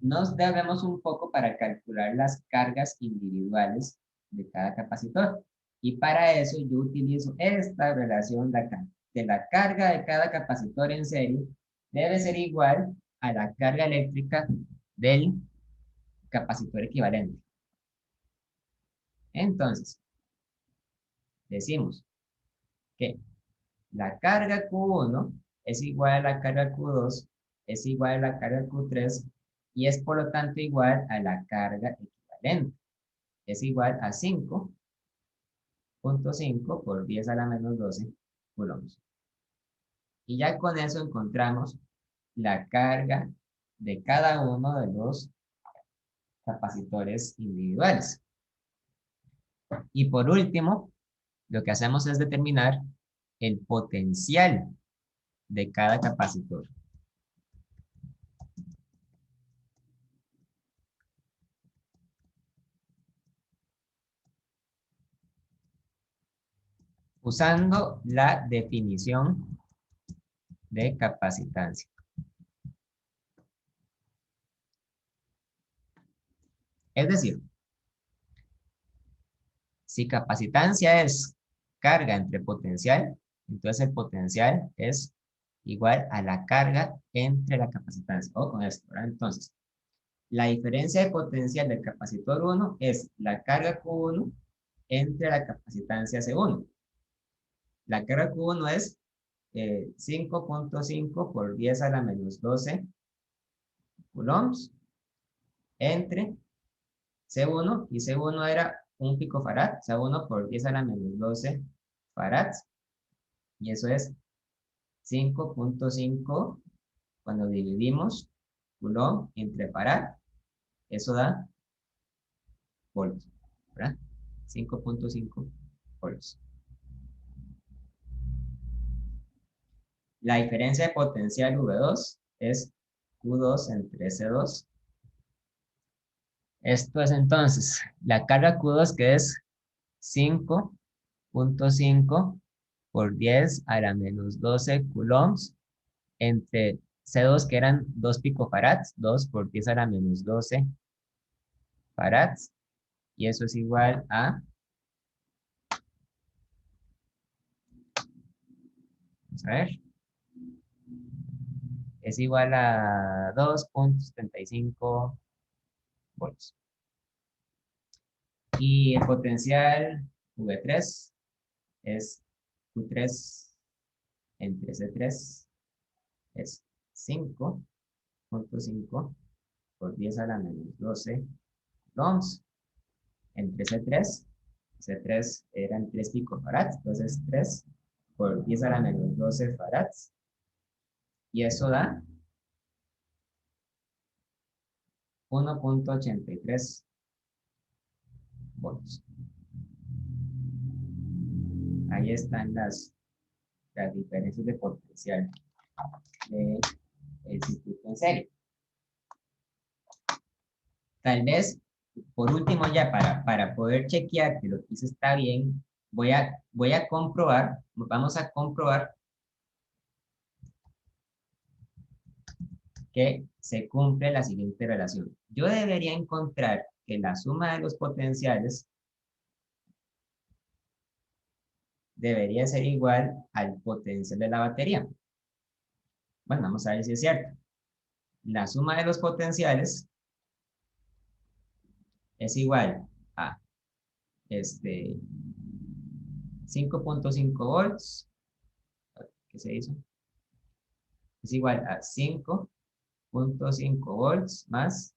nos debemos un poco para calcular las cargas individuales de cada capacitor. Y para eso yo utilizo esta relación de acá. De la carga de cada capacitor en serie debe ser igual a la carga eléctrica del capacitor equivalente. Entonces, decimos que la carga Q1 es igual a la carga Q2, es igual a la carga Q3 y es por lo tanto igual a la carga equivalente. Es igual a 5.5 por 10 a la menos 12 coulombs. Y ya con eso encontramos la carga de cada uno de los capacitores individuales. Y por último, lo que hacemos es determinar el potencial de cada capacitor. Usando la definición de capacitancia. Es decir, si capacitancia es carga entre potencial, entonces el potencial es igual a la carga entre la capacitancia. O con esto, ¿verdad? Entonces, la diferencia de potencial del capacitor 1 es la carga Q1 entre la capacitancia C1. La carga Q1 es 5.5 por 10 a la menos 12 coulombs entre C1, y C1 era 1 picofarad, C1 por 10 a la menos 12 farads, y eso es 5.5 cuando dividimos coulomb entre farad, eso da volts, ¿verdad? 5.5 volts. La diferencia de potencial V2 es Q2 entre C2. Esto es entonces la carga Q2, que es 5.5 por 10 a la menos 12 coulombs entre C2, que eran 2 picofarads, 2 por 10 a la menos 12 farads, y eso es igual a, vamos a ver, es igual a 2.75 volts. Y el potencial V3 es Q3 entre C3, es 5.5 por 10 a la menos 12 coulombs entre C3. C3 eran 3 picofarads, entonces 3 por 10 a la menos 12 farads. Y eso da 1.83 volts. Ahí están las diferencias de potencial del circuito en serie. Tal vez, por último, ya para poder chequear que lo que hice está bien, voy a comprobar, vamos a comprobar que se cumple la siguiente relación. Yo debería encontrar que la suma de los potenciales debería ser igual al potencial de la batería. Bueno, vamos a ver si es cierto. La suma de los potenciales es igual a 5.5 volts. ¿Qué se hizo? Es igual a 5.5 volts más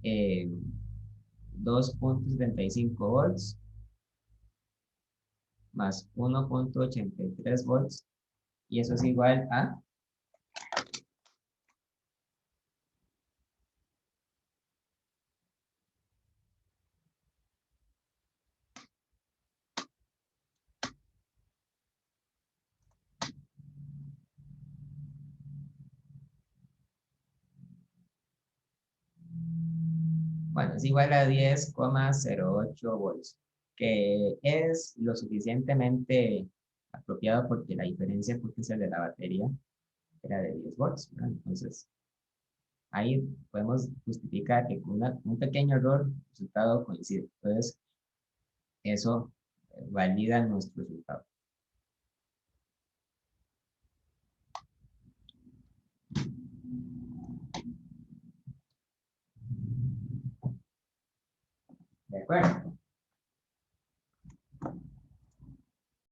2.75 volts más 1.83 volts, y eso es igual a 10,08 volts, que es lo suficientemente apropiado porque la diferencia potencial de la batería era de 10 volts, ¿verdad? Entonces, ahí podemos justificar que con un pequeño error el resultado coincide. Entonces, eso valida nuestro resultado. ¿De acuerdo?